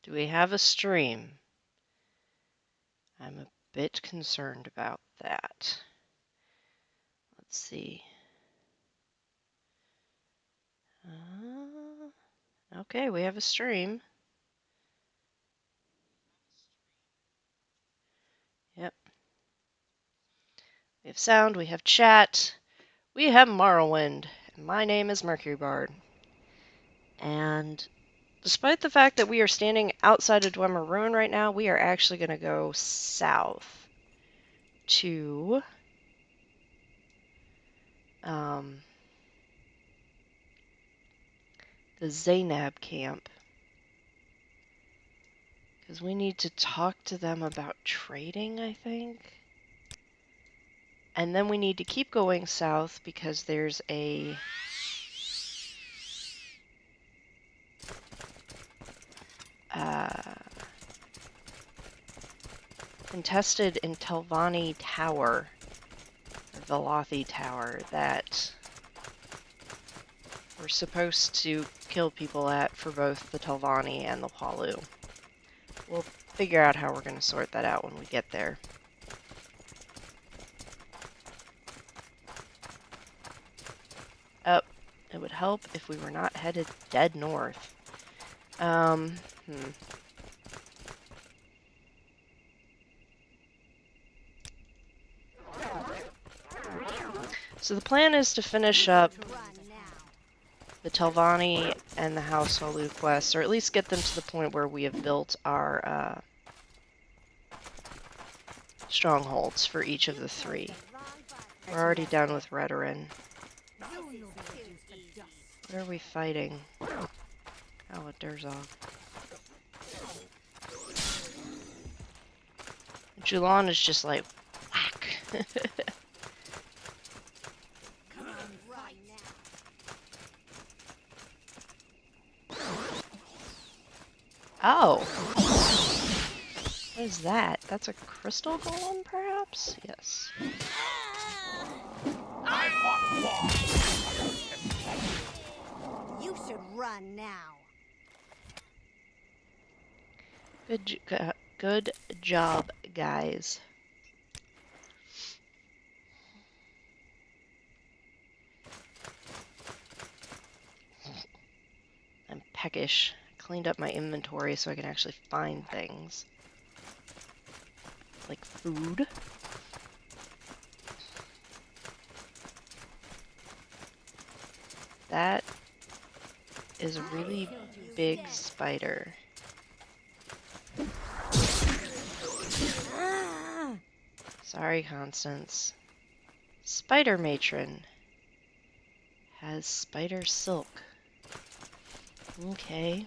Do we have a stream? I'm a bit concerned about that. Let's see. Okay, we have a stream. Yep. We have sound, we have chat, we have Morrowind. And my name is Mercury Bard. And despite the fact that we are standing outside of Dwemer Ruin right now, we are actually going to go south to the Zainab camp. Because we need to talk to them about trading, I think. And then we need to keep going south because there's a contested in Telvanni Tower, or Velothi Tower, that we're supposed to kill people at for both the Telvanni and the Palu. We'll figure out how we're going to sort that out when we get there. Oh, it would help if we were not headed dead north. So the plan is to finish up the Telvanni and the House Holu quests, or at least get them to the point where we have built our strongholds for each of the three. We're already done with Nerevarine. Where are we fighting? Oh, at Durzog. Julan is just like, whack. Oh! What is that? That's a crystal golem, perhaps? Yes. You should run now. Good job, guys. I'm peckish. Cleaned up my inventory so I can actually find things. Like food. That is a really big spider. Sorry, Constance. Spider Matron has spider silk. Okay.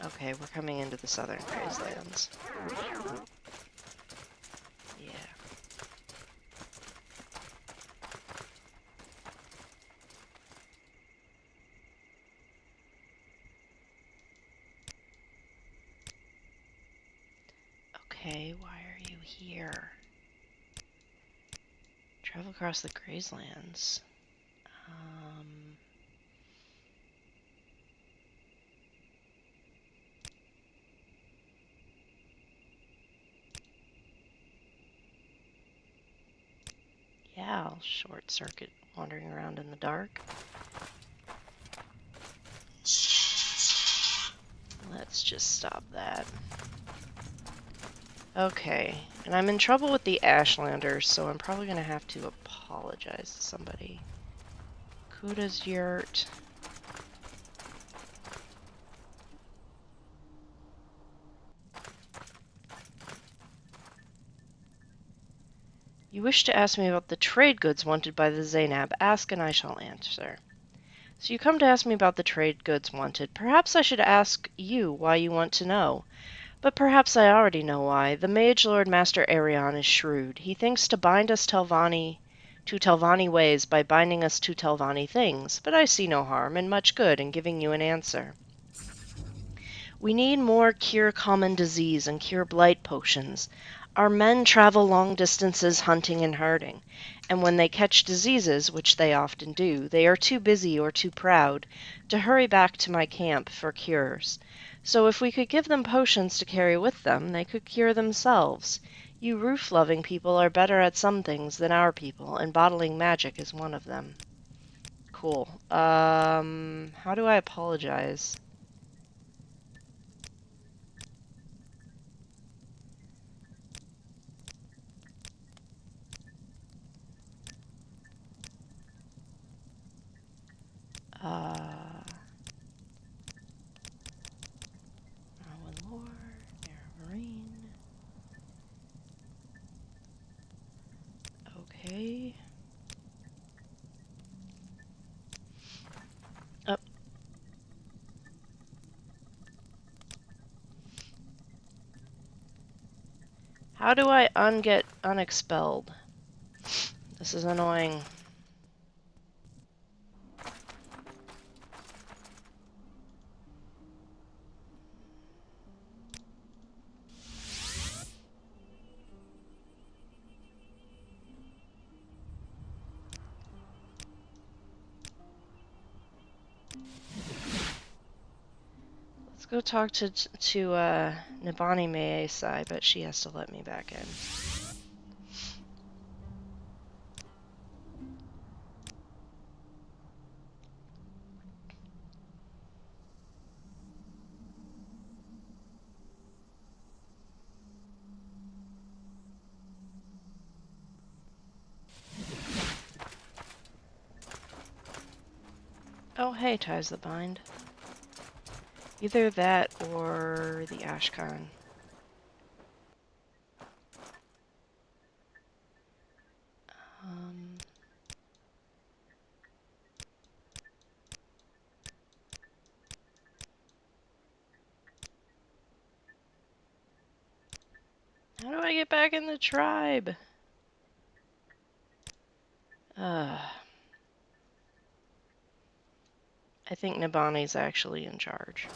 Okay, we're coming into the southern Gracelands. Yeah. Okay, why are you here? Travel across the Gracelands. Yeah, I'll short circuit wandering around in the dark. Let's just stop that. Okay, and I'm in trouble with the Ashlanders, so I'm probably going to have to apologize to somebody. Kuda's yurt. You wish to ask me about the trade goods wanted by the Zainab. Ask and I shall answer. So you come to ask me about the trade goods wanted. Perhaps I should ask you why you want to know. But perhaps I already know why. The Mage Lord Master Arion is shrewd. He thinks to bind us to Telvanni ways by binding us to Telvanni things. But I see no harm and much good in giving you an answer. We need more cure common disease and cure blight potions. Our men travel long distances hunting and herding, and when they catch diseases, which they often do, they are too busy or too proud to hurry back to my camp for cures. So if we could give them potions to carry with them, they could cure themselves. You roof-loving people are better at some things than our people, and bottling magic is one of them. Cool. How do I apologize? Morrowind lore, Nerevarine. Okay. Up. How do I get unexpelled? This is annoying. Let's go talk to Nibani Maesa. I bet she has to let me back in. Oh, hey, ties the bind. Either that or the Ashcan. Um, how do I get back in the tribe? I think Nibani's actually in charge.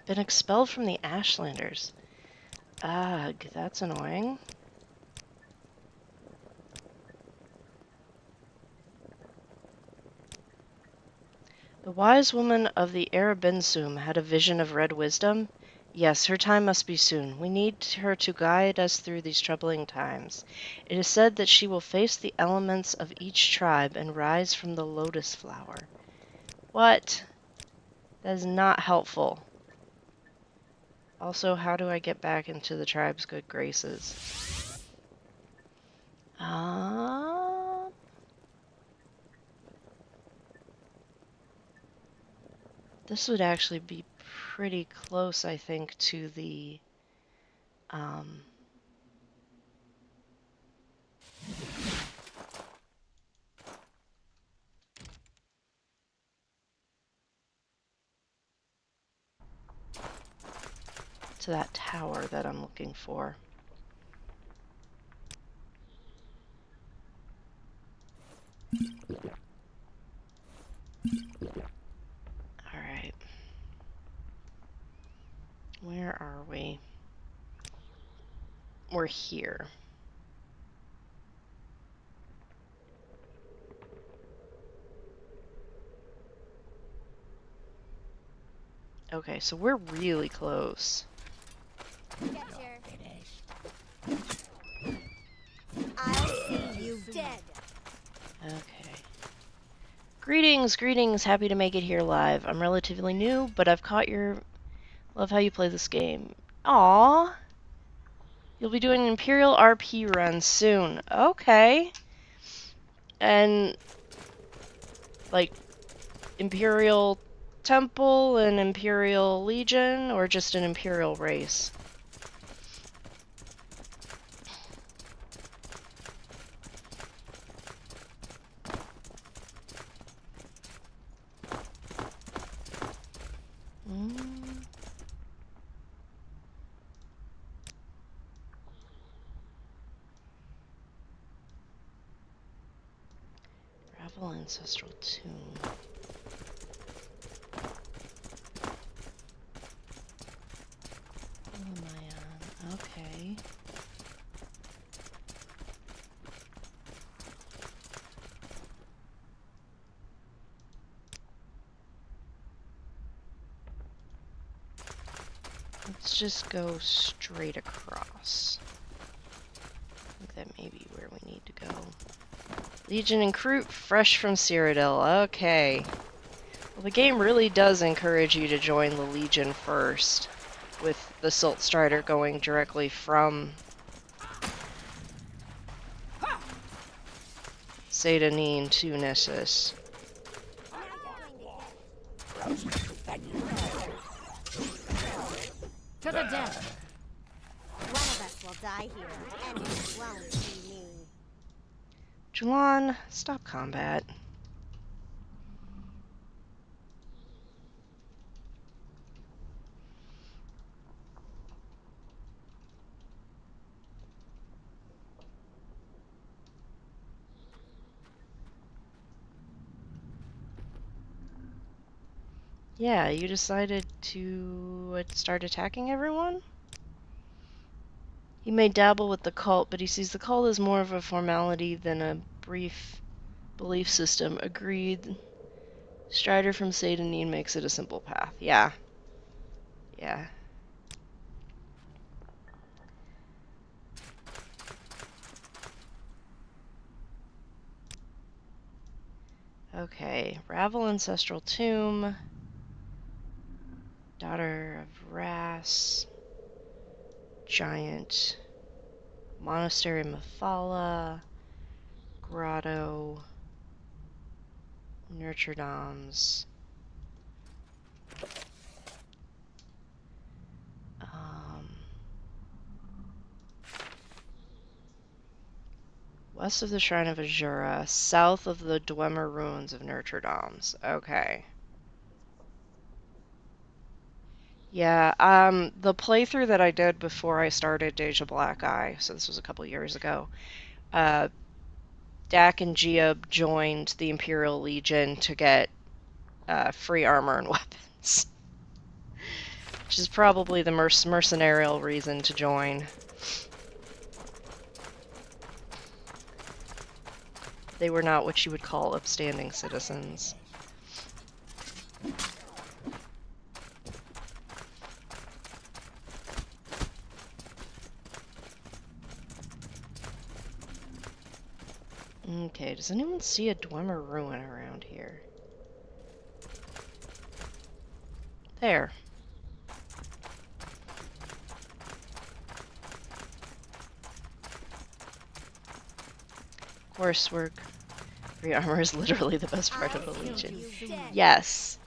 Been expelled from the Ashlanders. Ugh, that's annoying. The wise woman of the Arabensum had a vision of red wisdom. Yes, her time must be soon. We need her to guide us through these troubling times. It is said that she will face the elements of each tribe and rise from the lotus flower. What? That is not helpful. Also, how do I get back into the tribe's good graces? This would actually be pretty close, I think, to the, to that tower that I'm looking for. Alright. Where are we? We're here. Okay, so we're really close. I'll see you dead. Okay. Greetings, greetings. Happy to make it here live. I'm relatively new, but I've caught your... Love how you play this game. Aww. You'll be doing an Imperial RP run soon. Okay. And, like, Imperial Temple and Imperial Legion, or just an Imperial race? Mm. Ravel Ancestral Tomb. What am I on? Okay. Let's just go straight across. I think that may be where we need to go. Legion and Recruit, fresh from Cyrodiil. Okay. Well, the game really does encourage you to join the Legion first, with the Silt Strider going directly from Sedanine to Nissus. To the death. One of us will die here, and it won't be me. Julan, stop combat. Yeah, you decided to start attacking everyone? He may dabble with the cult, but he sees the cult as more of a formality than a brief belief system. Agreed. Strider from Sedanine makes it a simple path. Yeah. Yeah. Okay. Ravel Ancestral Tomb. Daughter of Ras. Giant. Monastery Mathala. Grotto. Nurture Doms. West of the Shrine of Azura, south of the Dwemer ruins of Nurture Doms. Okay. Yeah, the playthrough that I did before I started Deja Black Eye, so this was a couple years ago, Dak and Geob joined the Imperial Legion to get free armor and weapons. Which is probably the mercenarial reason to join. They were not what you would call upstanding citizens. Okay, does anyone see a Dwemer ruin around here? There. Coursework. Free armor is literally the best part of the Legion. Yes.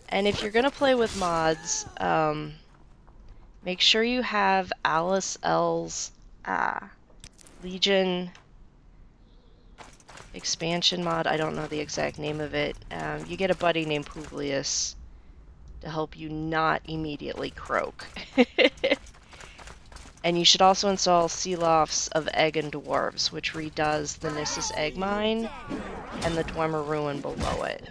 And if you're gonna play with mods, make sure you have Alice L's Legion expansion mod. I don't know the exact name of it. You get a buddy named Publius to help you not immediately croak. And you should also install Sealofts of Egg and Dwarves, which redoes the Nissus Egg Mine and the Dwemer Ruin below it.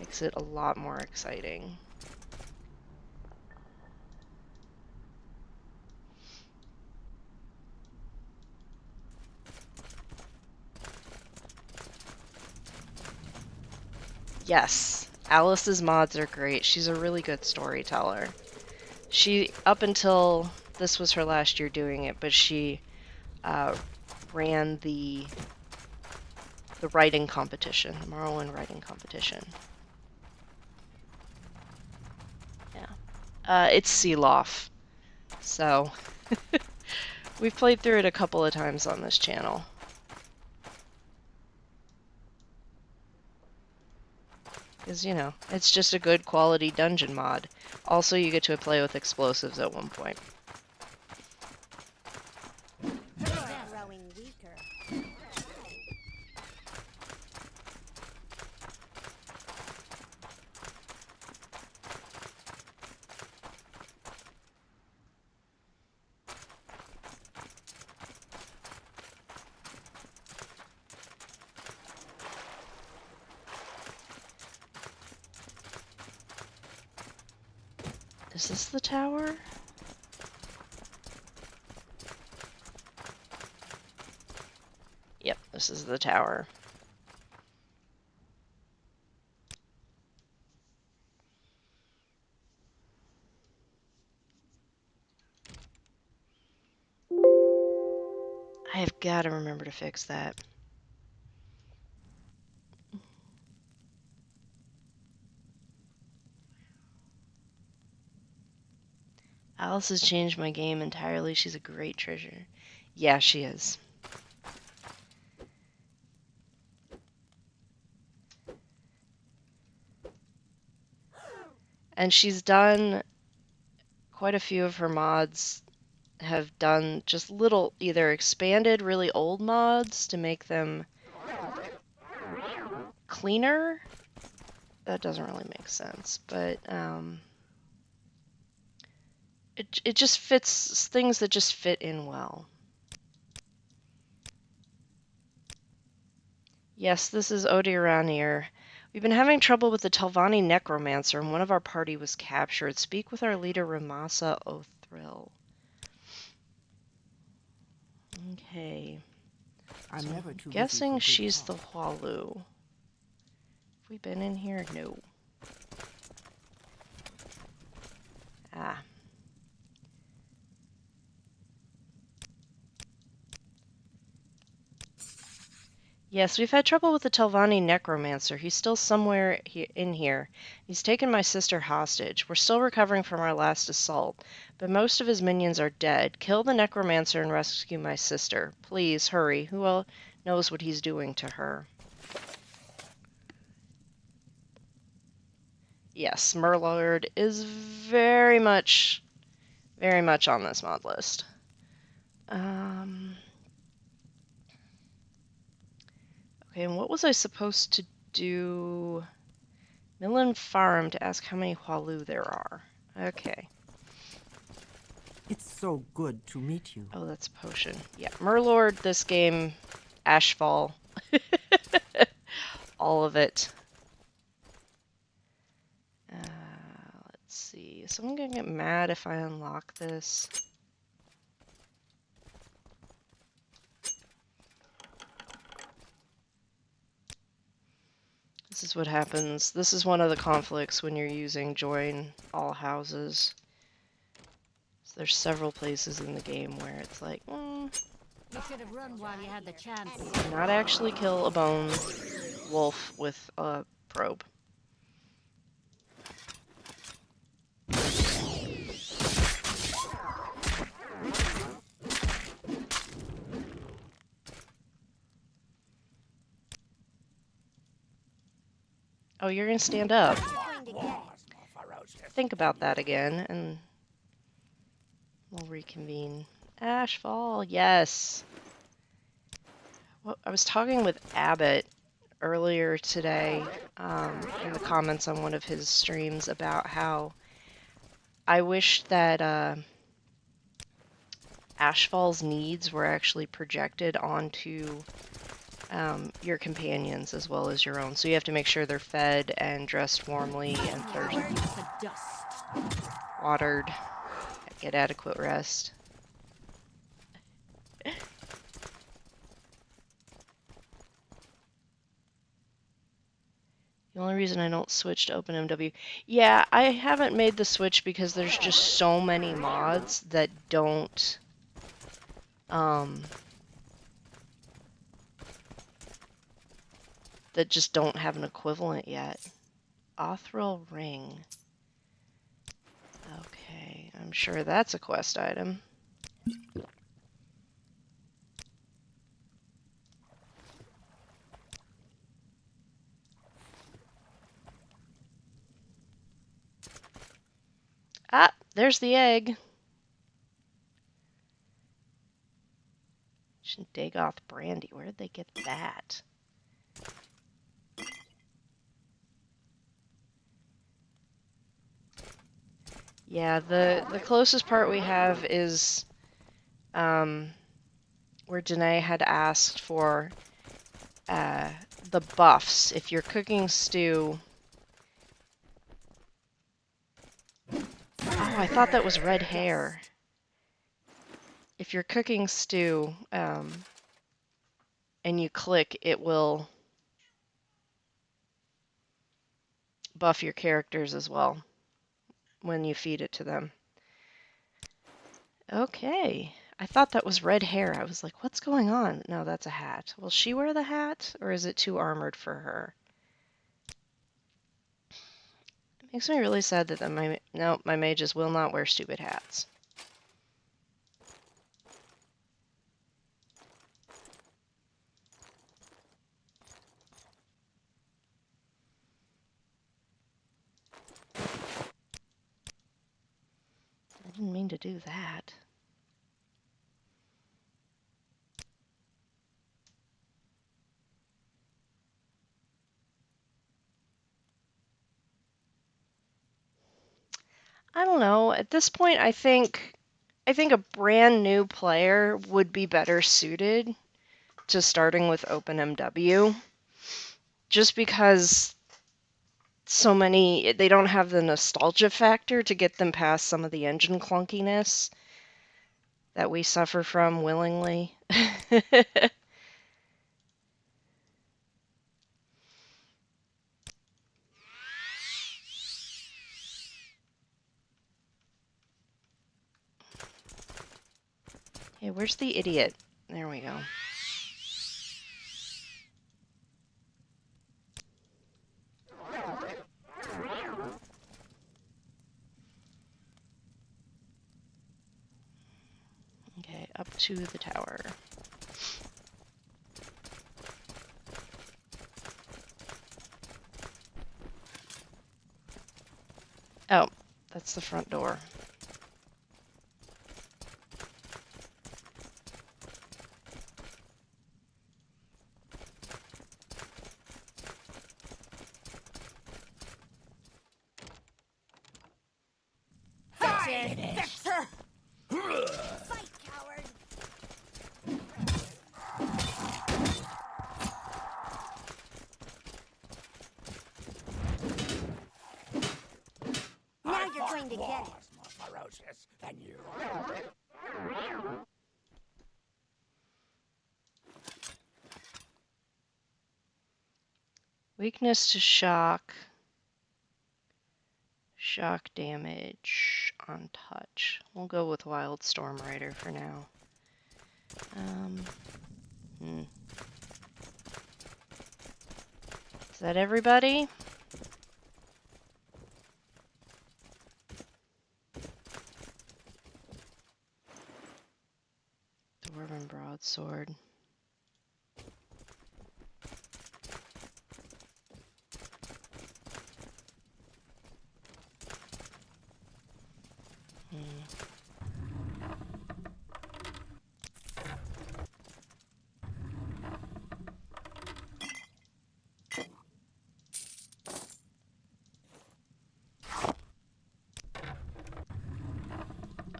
Makes it a lot more exciting. Yes, Alice's mods are great. She's a really good storyteller. She, up until this was her last year doing it, but she ran the writing competition, the Morrowind writing competition. Yeah. It's Sealof. So, we've played through it a couple of times on this channel. Because, you know, it's just a good quality dungeon mod. Also, you get to play with explosives at one point. Growing weaker. Is this the tower? Yep, this is the tower. I have got to remember to fix that. Alice has changed my game entirely. She's a great treasure. Yeah, she is. And she's done quite a few of her mods have done just little, either expanded really old mods to make them cleaner. That doesn't really make sense, but it just fits things that just fit in well. Yes, this is Odiranir. We've been having trouble with the Telvanni Necromancer, and one of our party was captured. Speak with our leader, Ramasa Othrill. Okay. I'm So never too busy guessing for good she's the talk. Hualu. Have we been in here? No. Ah. Yes, we've had trouble with the Telvanni Necromancer. He's still somewhere in here. He's taken my sister hostage. We're still recovering from our last assault, but most of his minions are dead. Kill the Necromancer and rescue my sister. Please, hurry. Who else knows what he's doing to her? Yes, Murlord is very much on this mod list. Okay, and what was I supposed to do? Millen Farm to ask how many Hualu there are. Okay. It's so good to meet you. Oh, that's a potion. Yeah, Murlord, this game, Ashfall. All of it. Let's see. Is someone gonna get mad if I unlock this? This is what happens. This is one of the conflicts when you're using join all houses. So there's several places in the game where it's like, You should have run while you had the chance. not actually kill a bone wolf with a probe. Oh, you're gonna stand up. Going to get it. Think about that again, and we'll reconvene. Ashfall, yes. Well, I was talking with Abbott earlier today in the comments on one of his streams about how I wish that Ashfall's needs were actually projected onto your companions as well as your own. So you have to make sure they're fed and dressed warmly and watered, get adequate rest. The only reason I don't switch to OpenMW, yeah, I haven't made the switch because there's just so many mods that don't, that just don't have an equivalent yet. Othrill Ring. Okay, I'm sure that's a quest item. Ah, there's the egg. Dagoth brandy. Where did they get that? Yeah, the closest part we have is where Danae had asked for the buffs. If you're cooking stew... Oh, I thought that was red hair. If you're cooking stew and you click, it will buff your characters as well when you feed it to them. Okay. I thought that was red hair. I was like, what's going on? No, that's a hat. Will she wear the hat, or is it too armored for her? It makes me really sad that my mages will not wear stupid hats. I didn't mean to do that. I don't know. At this point, I think a brand new player would be better suited to starting with OpenMW, just because so many, they don't have the nostalgia factor to get them past some of the engine clunkiness that we suffer from willingly. Hey, where's the idiot? There we go. Okay, up to the tower. Oh, that's the front door. Fight, coward! Now you're going to get it. More ferocious than you. Weakness to shock. Shock damage on touch. We'll go with Wild Storm Rider for now. Is that everybody? Dwarven Broadsword.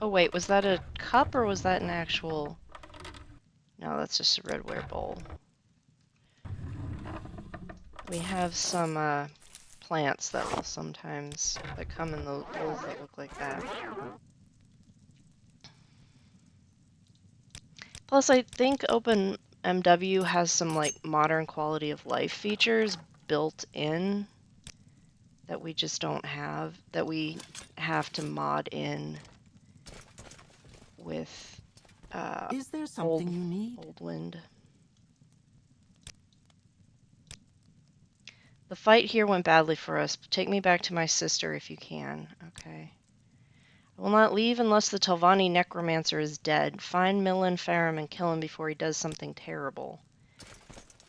Oh wait, was that a cup or was that an actual... No, that's just a redware bowl. We have some plants that will sometimes, that come in those bowls that look like that. Plus, I think OpenMW has some like modern quality of life features built in that we just don't have, that we have to mod in with Is there something you need? Old Wind. The fight here went badly for us. Take me back to my sister if you can. Okay. I will not leave unless the Telvanni necromancer is dead. Find Milan Farum and kill him before he does something terrible.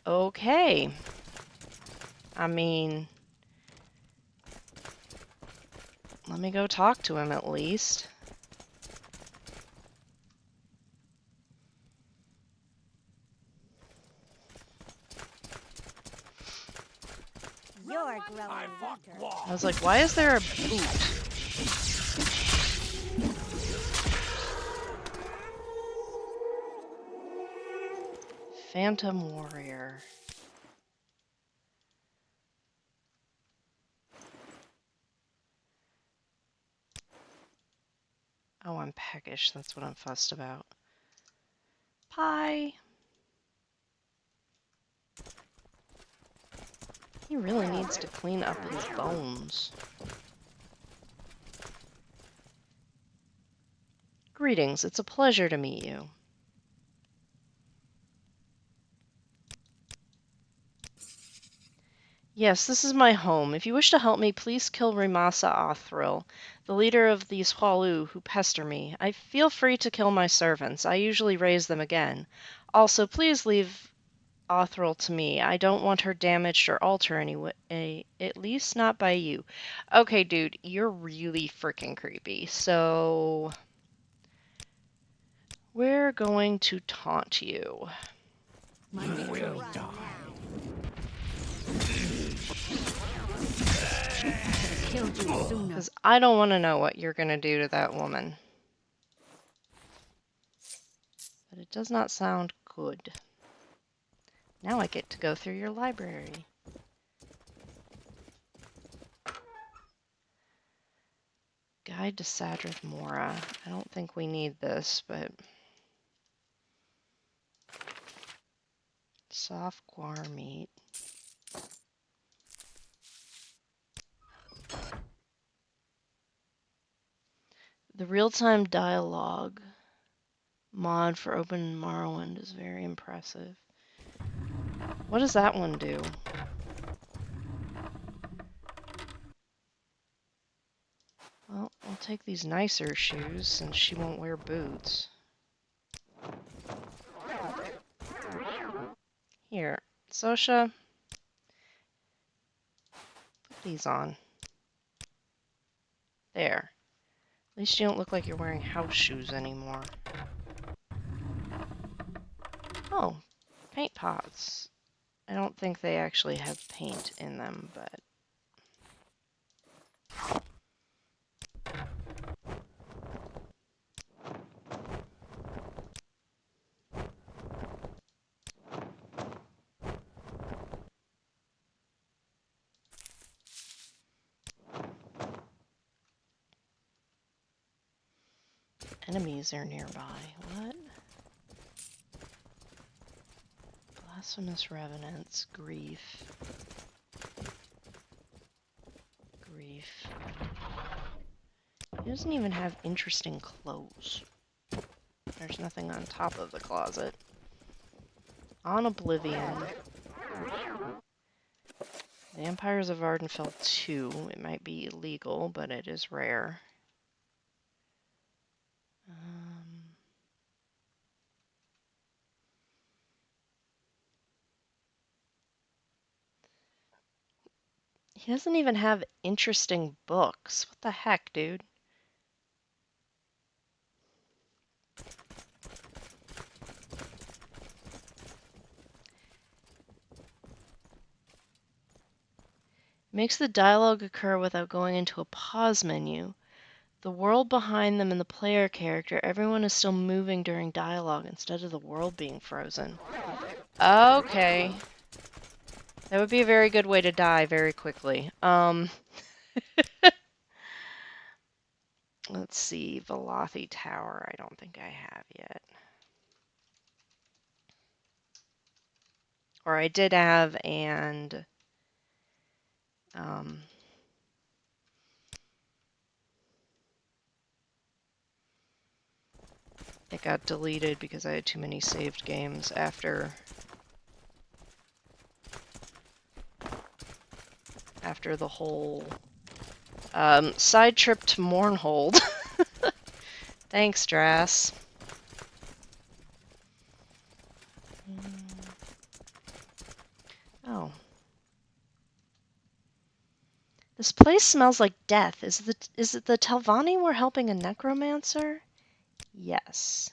Okay. I mean, let me go talk to him at least. You're growing I fought weaker. Guar. I was like, why is there a boot? Phantom Warrior. Oh, I'm peckish. That's what I'm fussed about. Pie. He really needs to clean up his bones. Greetings. It's a pleasure to meet you. Yes, this is my home. If you wish to help me, please kill Rimasa Othril, the leader of these Hualu who pester me. I feel free to kill my servants. I usually raise them again. Also, please leave Othril to me. I don't want her damaged or altered anyway, at least not by you. Okay, dude, you're really freaking creepy. So, we're going to taunt you. My You victory. will Run die. now. Killed you sooner. Because I don't want to know what you're going to do to that woman. But it does not sound good. Now I get to go through your library. Guide to Sadrith Mora. I don't think we need this, but... Soft guar meat. The real-time dialogue mod for Open Morrowind is very impressive. What does that one do? Well, I'll take these nicer shoes since she won't wear boots. Here, Sosha, put these on. There. At least you don't look like you're wearing house shoes anymore. Oh, paint pots. I don't think they actually have paint in them, but... Enemies are nearby. What? Blasphemous revenants. Grief. Grief. He doesn't even have interesting clothes. There's nothing on top of the closet. On Oblivion. Vampires of Ardenfell 2. It might be illegal, but it is rare. He doesn't even have interesting books. What the heck, dude? Makes the dialogue occur without going into a pause menu. The world behind them and the player character, everyone is still moving during dialogue instead of the world being frozen. Okay. That would be a very good way to die very quickly. Let's see, Velothi Tower, I don't think I have yet. Or I did have, and it got deleted because I had too many saved games after the whole side trip to Mournhold. Thanks, Drass. Oh. This place smells like death. Is it the Telvanni were helping a necromancer? Yes.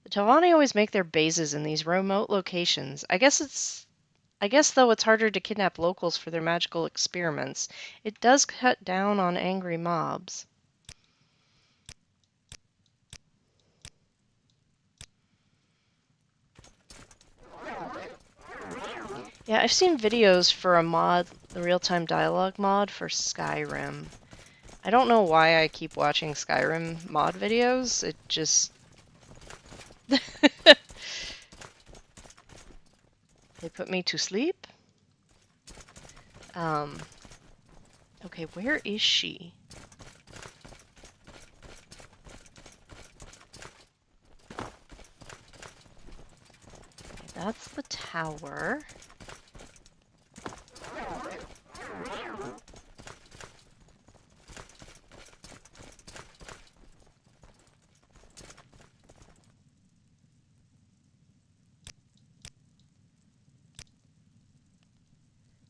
The Telvanni always make their bases in these remote locations. I guess though it's harder to kidnap locals for their magical experiments, it does cut down on angry mobs. Yeah, I've seen videos for a mod, the real-time dialogue mod for Skyrim. I don't know why I keep watching Skyrim mod videos. It just... They put me to sleep. Okay, where is she? Okay, that's the tower.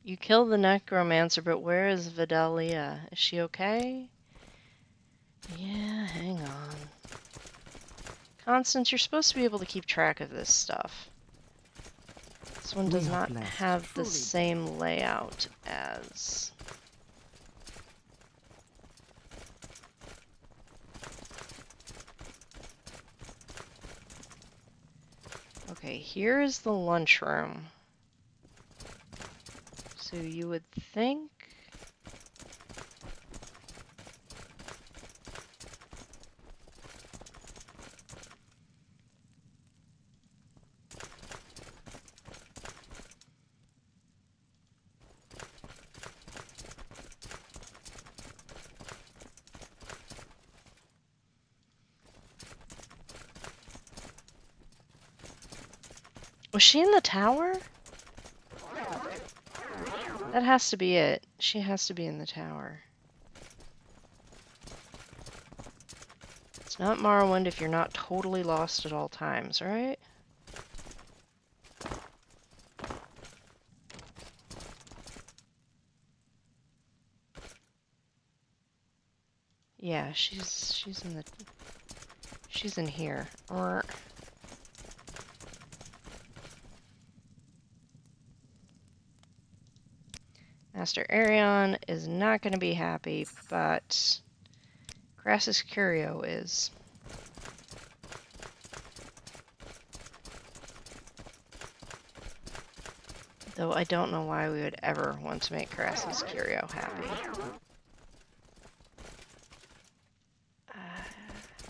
You killed the necromancer, but where is Vidalia? Is she okay? Yeah, hang on. Constance, you're supposed to be able to keep track of this stuff. This one does not have the same layout as... Okay, here is the lunchroom. So you would think... Was she in the tower? That has to be it. She has to be in the tower. It's not Morrowind if you're not totally lost at all times, right? Yeah, she's in here. Or Master Arion is not going to be happy, but Crassus Curio is. Though I don't know why we would ever want to make Crassus Curio happy.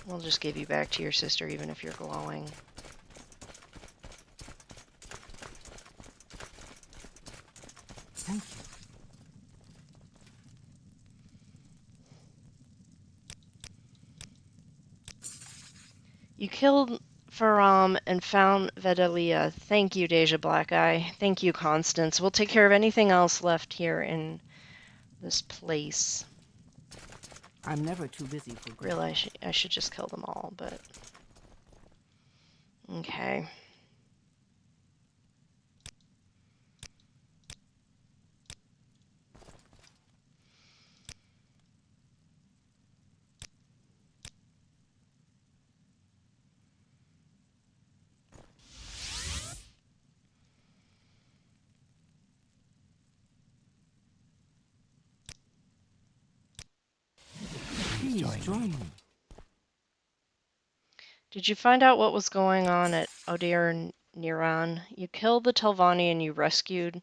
We'll just give you back to your sister even if you're glowing. Thank you. You killed Faram and found Vedalia. Thank you, Deja Blackeye. Thank you, Constance. We'll take care of anything else left here in this place. I'm never too busy for good. Really, I should just kill them all, but... Okay. Please join me. Did you find out what was going on at Odir Niran? You killed the Telvanni and you rescued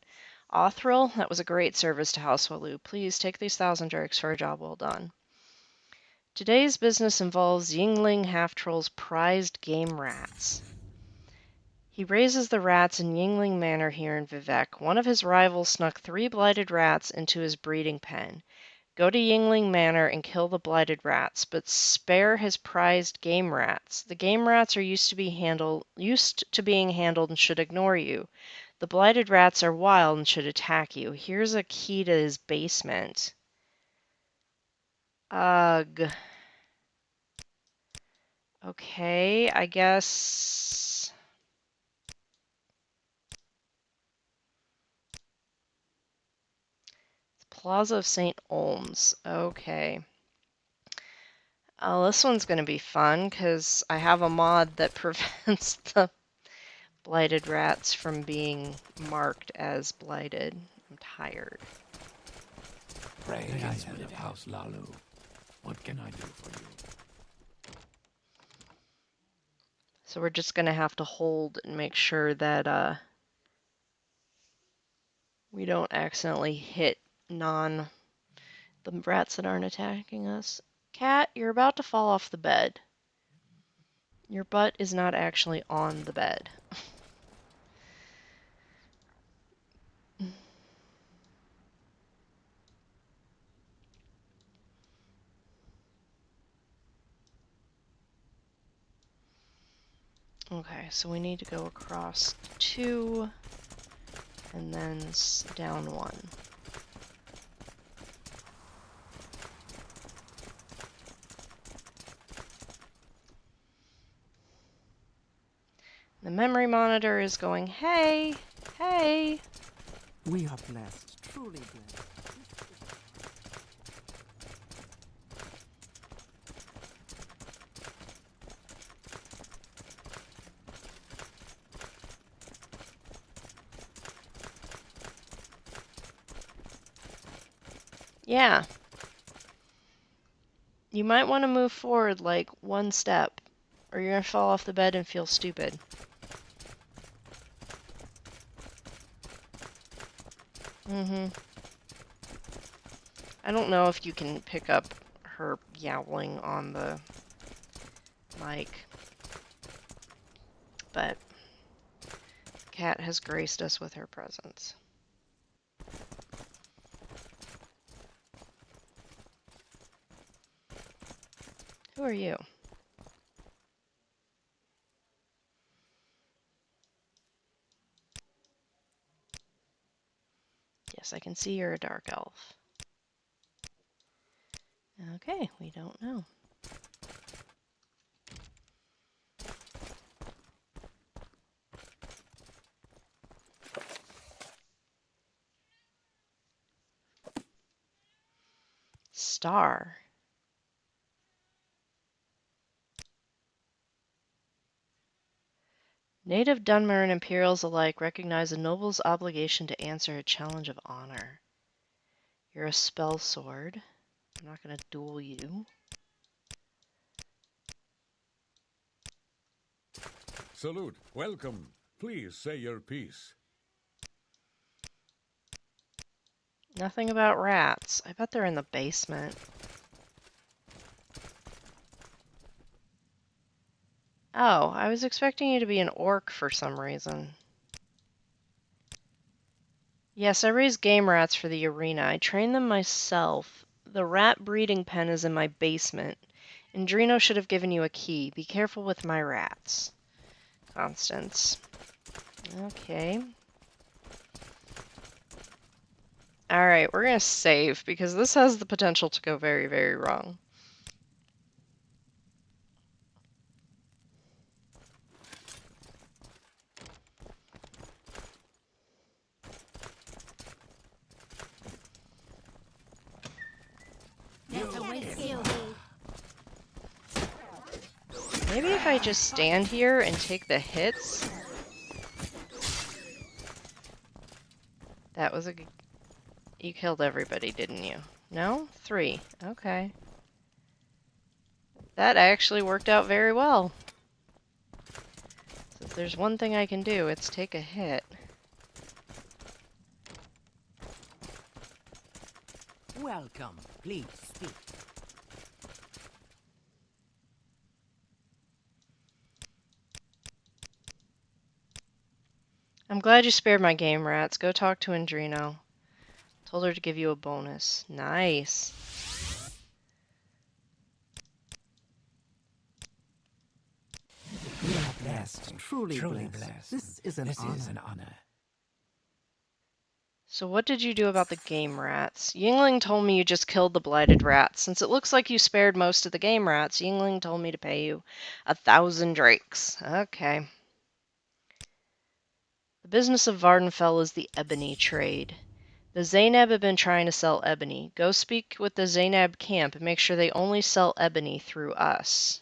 Othril? That was a great service to House Walu. Please take these 1,000 drakes for a job well done. Today's business involves Yingling Half-Troll's prized game rats. He raises the rats in Yingling Manor here in Vivec. One of his rivals snuck 3 blighted rats into his breeding pen. Go to Yingling Manor and kill the blighted rats, but spare his prized game rats. The game rats are used to being handled and should ignore you. The blighted rats are wild and should attack you. Here's a key to his basement. Ugh. Okay, I guess... Plaza of St. Olms. Okay. This one's going to be fun because I have a mod that prevents the blighted rats from being marked as blighted. I'm tired. Pray against me of House Lalu. What can I do for you? So we're just going to have to hold and make sure that we don't accidentally hit the rats that aren't attacking us. Cat, you're about to fall off the bed. Your butt is not actually on the bed. Okay, so we need to go across 2 and then down 1. The memory monitor is going, hey, hey. We are blessed, truly blessed. Yeah. You might want to move forward like 1 step, or you're going to fall off the bed and feel stupid. I don't know if you can pick up her yowling on the mic, but the cat has graced us with her presence. Who are you? Yes, I can see you're a dark elf. Okay, we don't know. Star. Native Dunmer and Imperials alike recognize a noble's obligation to answer a challenge of honor. You're a spell sword. I'm not going to duel you. Salute. Welcome. Please say your piece. Nothing about rats. I bet they're in the basement. Oh, I was expecting you to be an orc for some reason. Yes, I raise game rats for the arena. I train them myself. The rat breeding pen is in my basement. Andrino should have given you a key. Be careful with my rats. Constance. Okay. Alright, we're gonna save, because this has the potential to go very, very wrong. Maybe if I just stand here and take the hits... That was a good... You killed everybody, didn't you? No? 3. Okay. That actually worked out very well. So if there's one thing I can do, it's take a hit. Welcome. Please speak. I'm glad you spared my game rats. Go talk to Andrino. Told her to give you a bonus. Nice. We are blessed, truly, Truly blessed. blessed. This is an honor. This is an honor. So what did you do about the game rats? Yingling told me you just killed the blighted rats. Since it looks like you spared most of the game rats, Yingling told me to pay you 1,000 drakes. Okay. The business of Vardenfell is the ebony trade. The Zainab have been trying to sell ebony. Go speak with the Zainab camp and make sure they only sell ebony through us.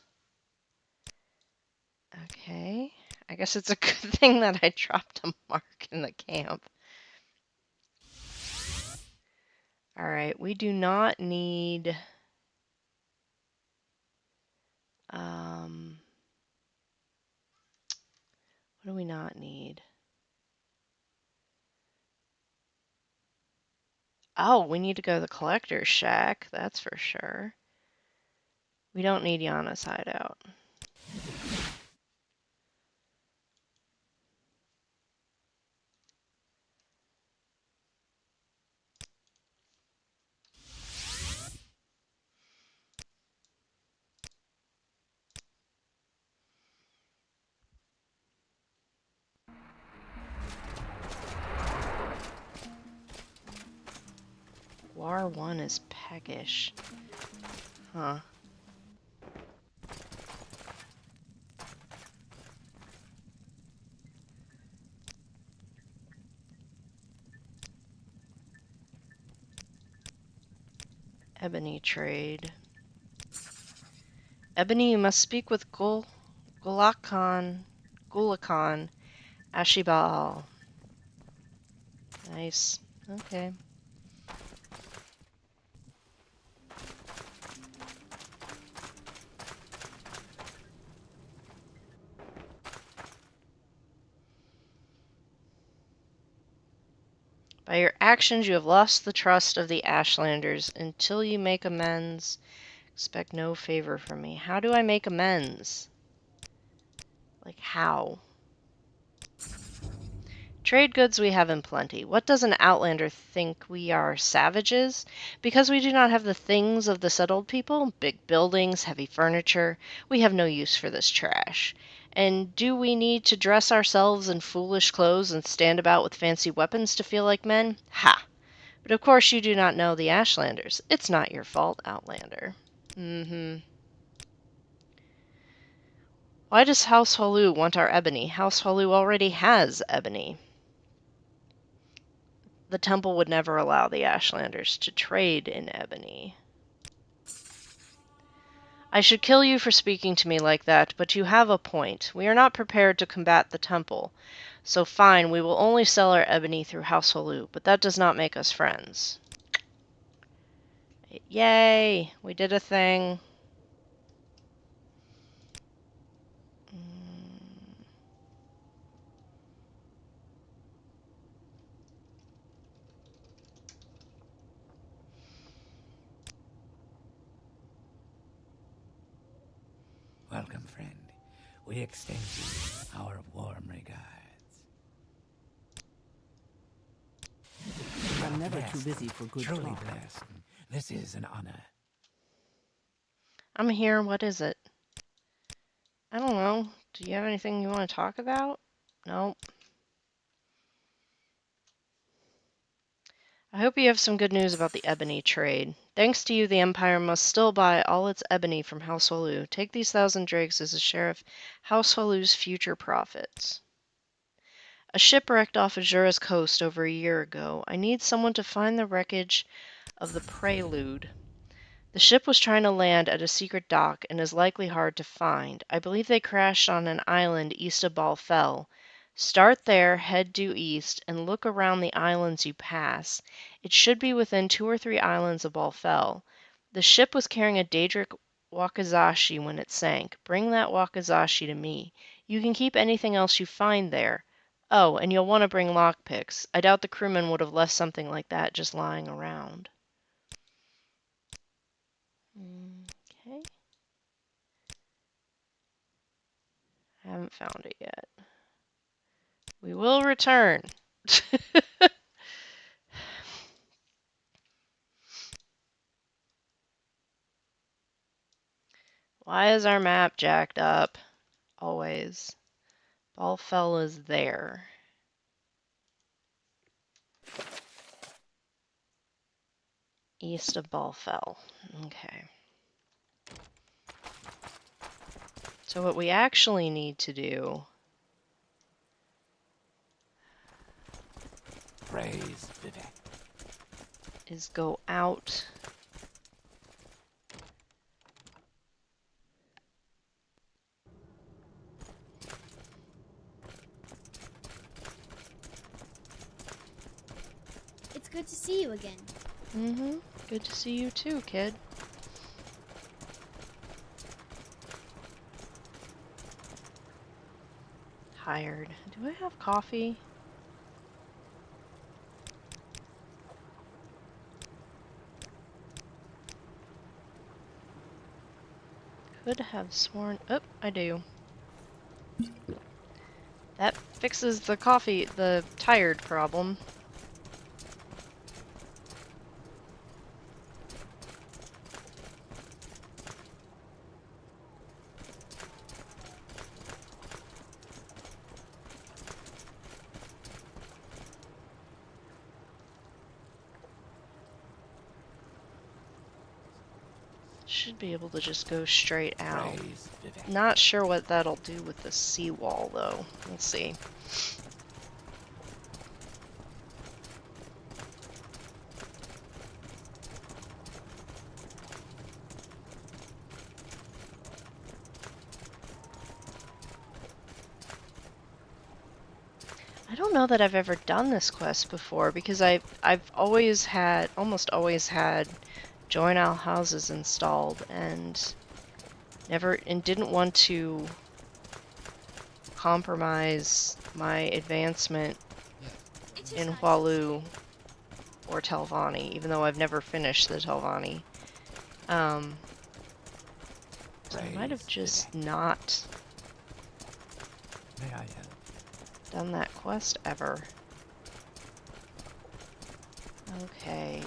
Okay. I guess it's a good thing that I dropped a mark in the camp. Alright, we do not need... what do we not need? Oh, we need to go to the collector's shack, that's for sure. We don't need Yana's hideout. War 1 is peckish. Huh. Ebony trade. Ebony, you must speak with Gulakhan Ashibal. Nice. Okay. By your actions, you have lost the trust of the Ashlanders. Until you make amends, expect no favor from me. How do I make amends? Like, how? Trade goods we have in plenty. What does an outlander think we are, savages? Because we do not have the things of the settled people, big buildings, heavy furniture, we have no use for this trash. And do we need to dress ourselves in foolish clothes and stand about with fancy weapons to feel like men? Ha! But of course you do not know the Ashlanders. It's not your fault, Outlander. Why does House Holu want our ebony? House Holu already has ebony. The temple would never allow the Ashlanders to trade in ebony. I should kill you for speaking to me like that, but you have a point. We are not prepared to combat the temple. So fine, we will only sell our ebony through House Holu, but that does not make us friends. Yay! We did a thing. Welcome, friend. We extend you our warm regards. I'm never too busy for good Truly talk. blessed. This is an honor. I'm here. What is it? I don't know. Do you have anything you want to talk about? No. I hope you have some good news about the ebony trade. Thanks to you, the Empire must still buy all its ebony from House Holu. Take these 1,000 drakes as a share of House Holu's future profits. A ship wrecked off Azura's coast over a year ago. I need someone to find the wreckage of the Prelude. The ship was trying to land at a secret dock and is likely hard to find. I believe they crashed on an island east of Balfell. Start there, head due east, and look around the islands you pass. It should be within 2 or 3 islands of Balfell. The ship was carrying a Daedric wakizashi when it sank. Bring that wakizashi to me. You can keep anything else you find there. Oh, and you'll want to bring lockpicks. I doubt the crewmen would have left something like that just lying around. Okay. I haven't found it yet. We will return. Why is our map jacked up? Always. Balfell is there. East of Balfell. Okay. So what we actually need to do Praise Vivek. is go out. It's good to see you again. Mm-hmm. Good to see you too, kid. Tired. Do I have coffee? Could have sworn. Oh, I do. That fixes the tired problem. Should be able to just go straight out. Praise Vivek. Not sure what that'll do with the seawall, though. We'll see. I don't know that I've ever done this quest before because I've almost always had join all houses installed and didn't want to compromise my advancement in Hualu or Telvanni, even though I've never finished the Telvanni. So I might have just not May I help? done that quest ever. Okay.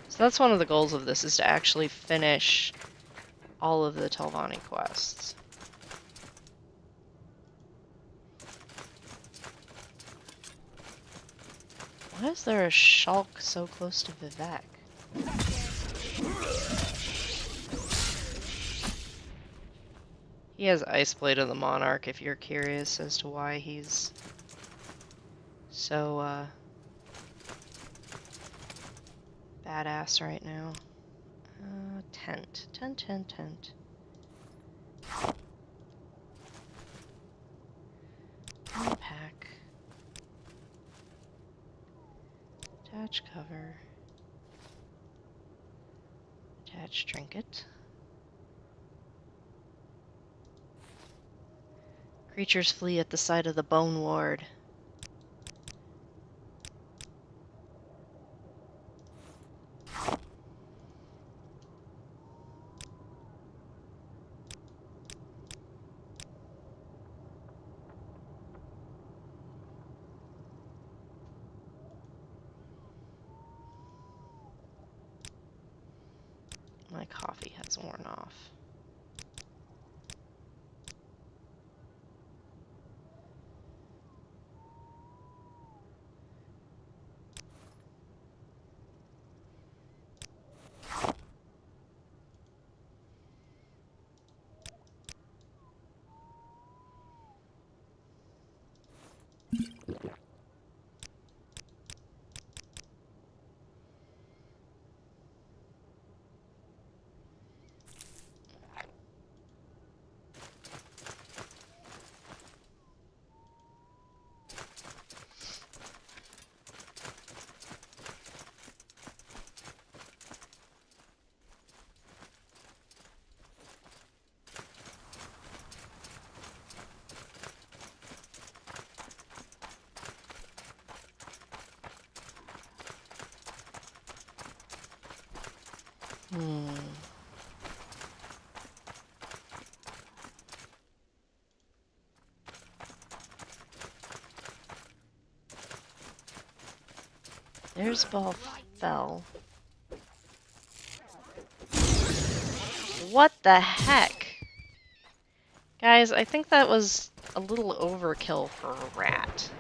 So that's one of the goals of this, is to actually finish all of the Telvanni quests. Why is there a Shulk so close to Vivek? He has Ice Blade of the Monarch, if you're curious as to why he's so, badass right now. Tent. Tent. Unpack. Attach cover. Attach trinket. Creatures flee at the sight of the bone ward. My coffee has worn off. There's Balfell. What the heck? Guys, I think that was a little overkill for a rat.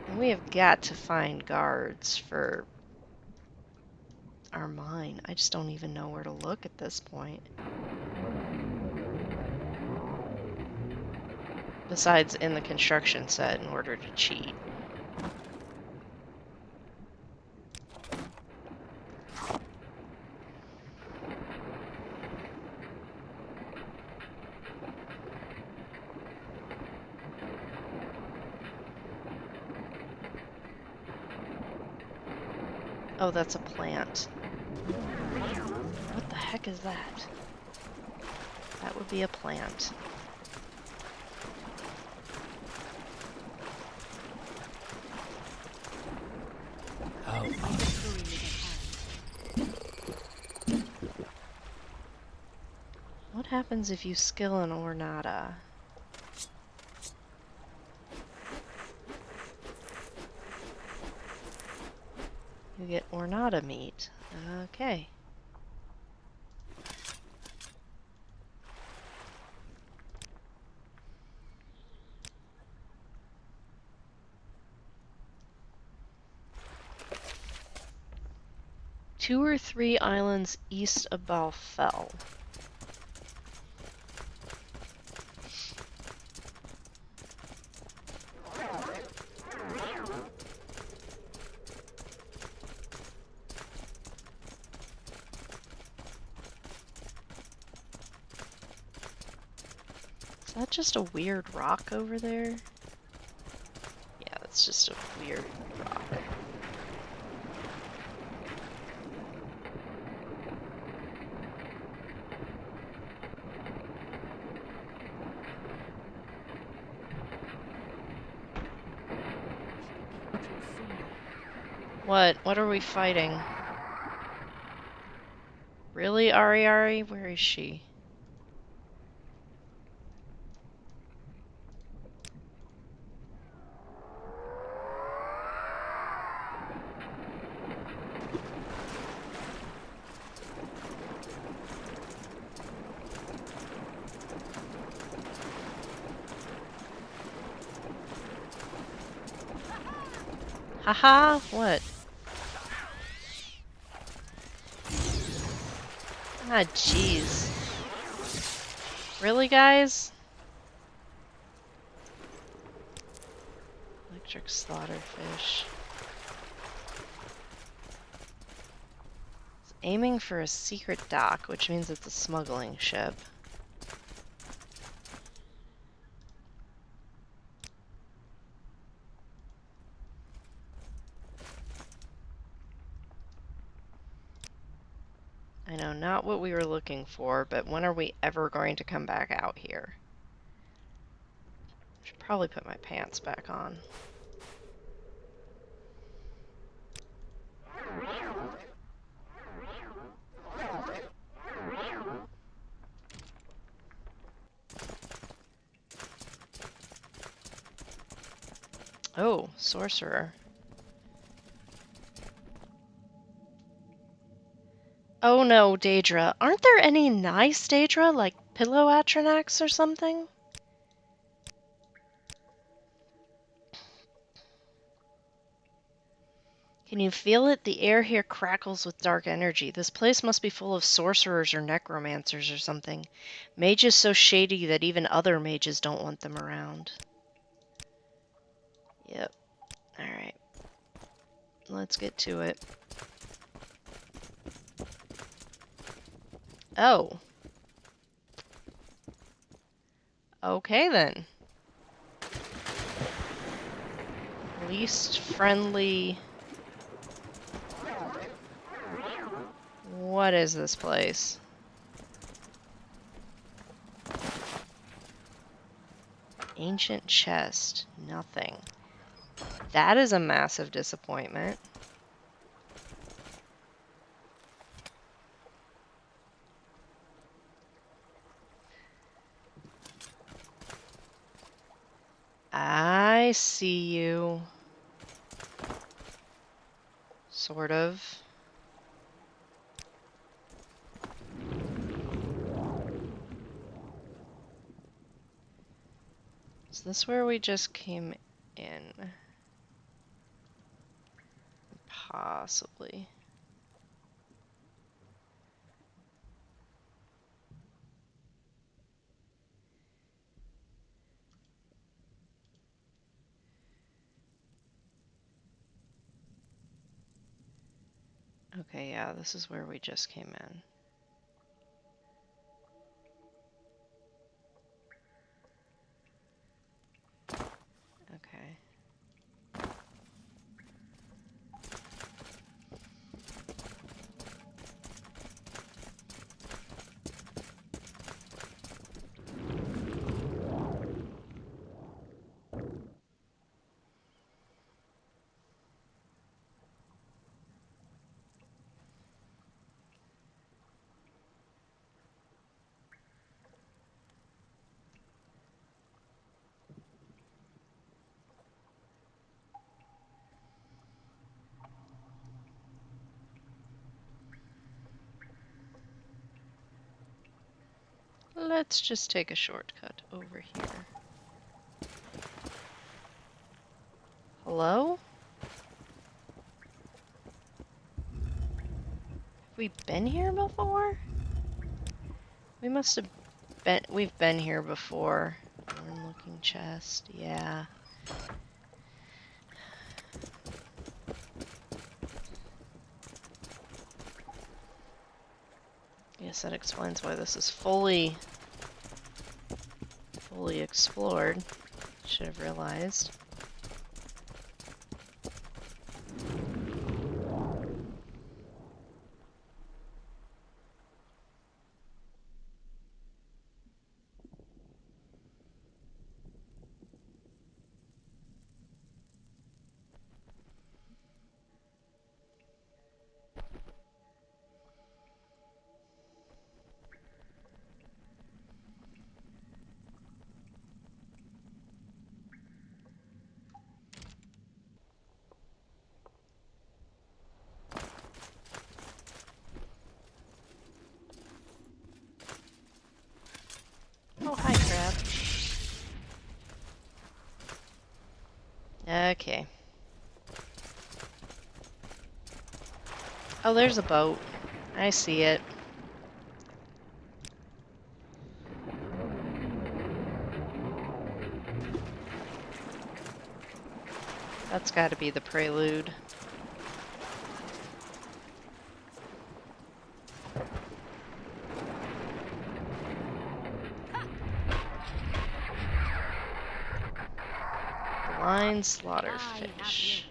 And we have got to find guards for our mine. I just don't even know where to look at this point. Besides in the construction set in order to cheat. Oh, that's a plant. What the heck is that? That would be a plant. How What happens if you skill an ornata? You get ornata meat. Okay. Two or three islands east of Balfell. Is that just a weird rock over there? Yeah, that's just a weird rock. What? What are we fighting? Really, Ari? Where is she? Haha, what? Ah, jeez. Really, guys? Electric slaughterfish. It's aiming for a secret dock, which means it's a smuggling ship. I know, not what we were looking for, but when are we ever going to come back out here? Should probably put my pants back on. Oh, sorcerer. Oh no, Daedra. Aren't there any nice Daedra, like Pillow Atronax or something? Can you feel it? The air here crackles with dark energy. This place must be full of sorcerers or necromancers or something. Mages so shady that even other mages don't want them around. Yep. Alright. Let's get to it. Oh. Okay then. Least friendly... What is this place? Ancient chest. Nothing. That is a massive disappointment. I see you. Sort of. Is this where we just came in? Possibly. Okay, yeah, this is where we just came in. Okay. Let's just take a shortcut over here. Hello? Have we been here before? We must have been. We've been here before. Worn looking chest. Yeah. Guess that explains why this is fully explored. Should have realized. Oh, hi, crab. Okay. Oh, there's a boat. I see it. That's got to be the prelude. Blind slaughterfish.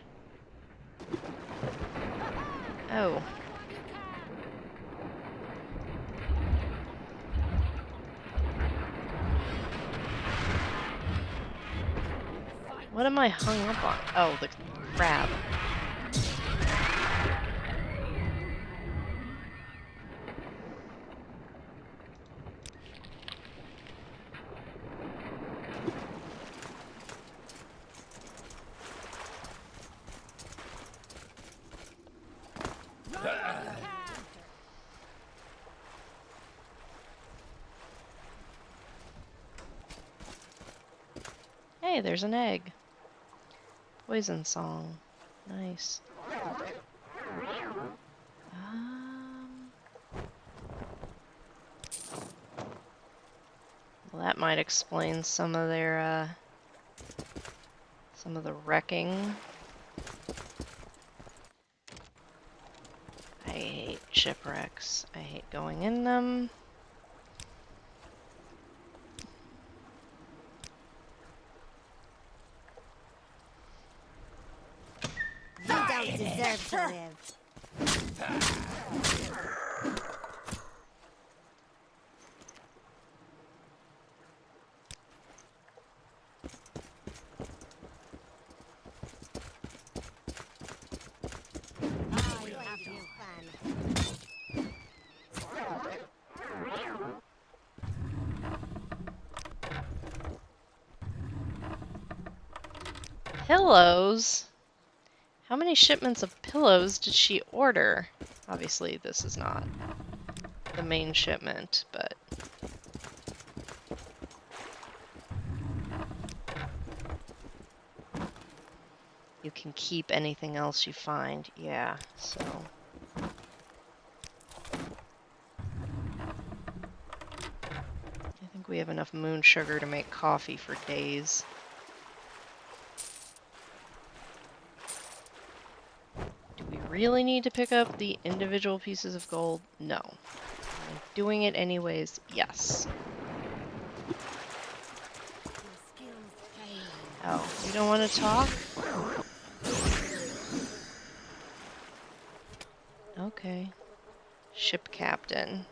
Oh. What am I hung up on? Oh, the crab. Hey, there's an egg. Poison song. Nice. Well, that might explain some of their, some of the wrecking. I hate shipwrecks. I hate going in them. You don't deserve to live. Oh, you have no fun. Pillows? How many shipments of pillows did she order? Obviously, this is not the main shipment, but... You can keep anything else you find. Yeah, so... I think we have enough moon sugar to make coffee for days. Do we really need to pick up the individual pieces of gold? No. Am I doing it anyways? Yes. Oh, you don't want to talk? Okay. Ship captain.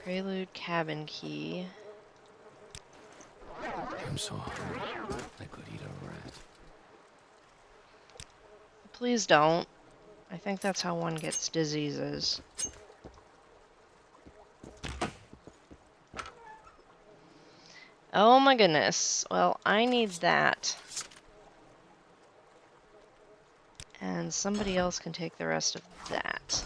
Prelude cabin key. I'm so hungry. I could eat a rat. Please don't. I think that's how one gets diseases. Oh my goodness. Well, I need that. And somebody else can take the rest of that.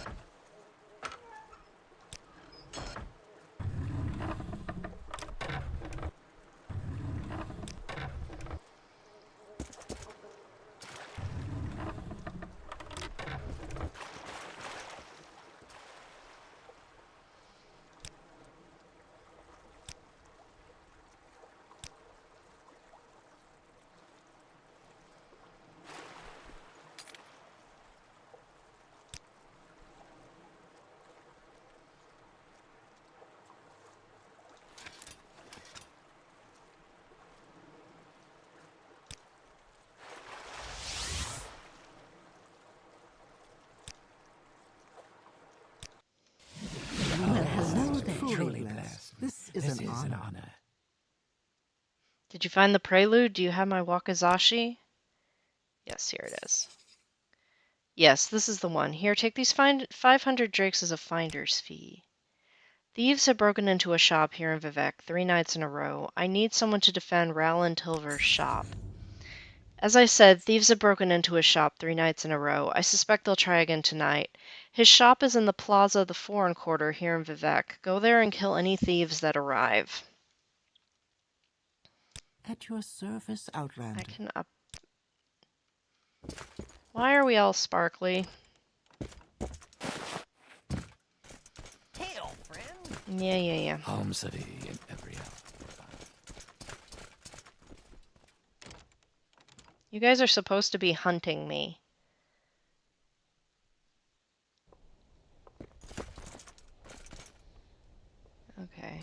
Well, hello there. Truly Truly blessed. blessed. This is an honor. Did you find the prelude? Do you have my wakizashi? Yes, here it is. Yes, this is the one. Here, take these 500 drakes as a finder's fee. Thieves have broken into a shop here in Vivek 3 nights in a row. I need someone to defend Rowland Tilver's shop. As I said, thieves have broken into his shop 3 nights in a row. I suspect they'll try again tonight. His shop is in the plaza of the Foreign Quarter here in Vivek. Go there and kill any thieves that arrive. At your service, Outlander. I can up... Why are we all sparkly? Hail, friend. Yeah. Home city in every hour. You guys are supposed to be hunting me. Okay.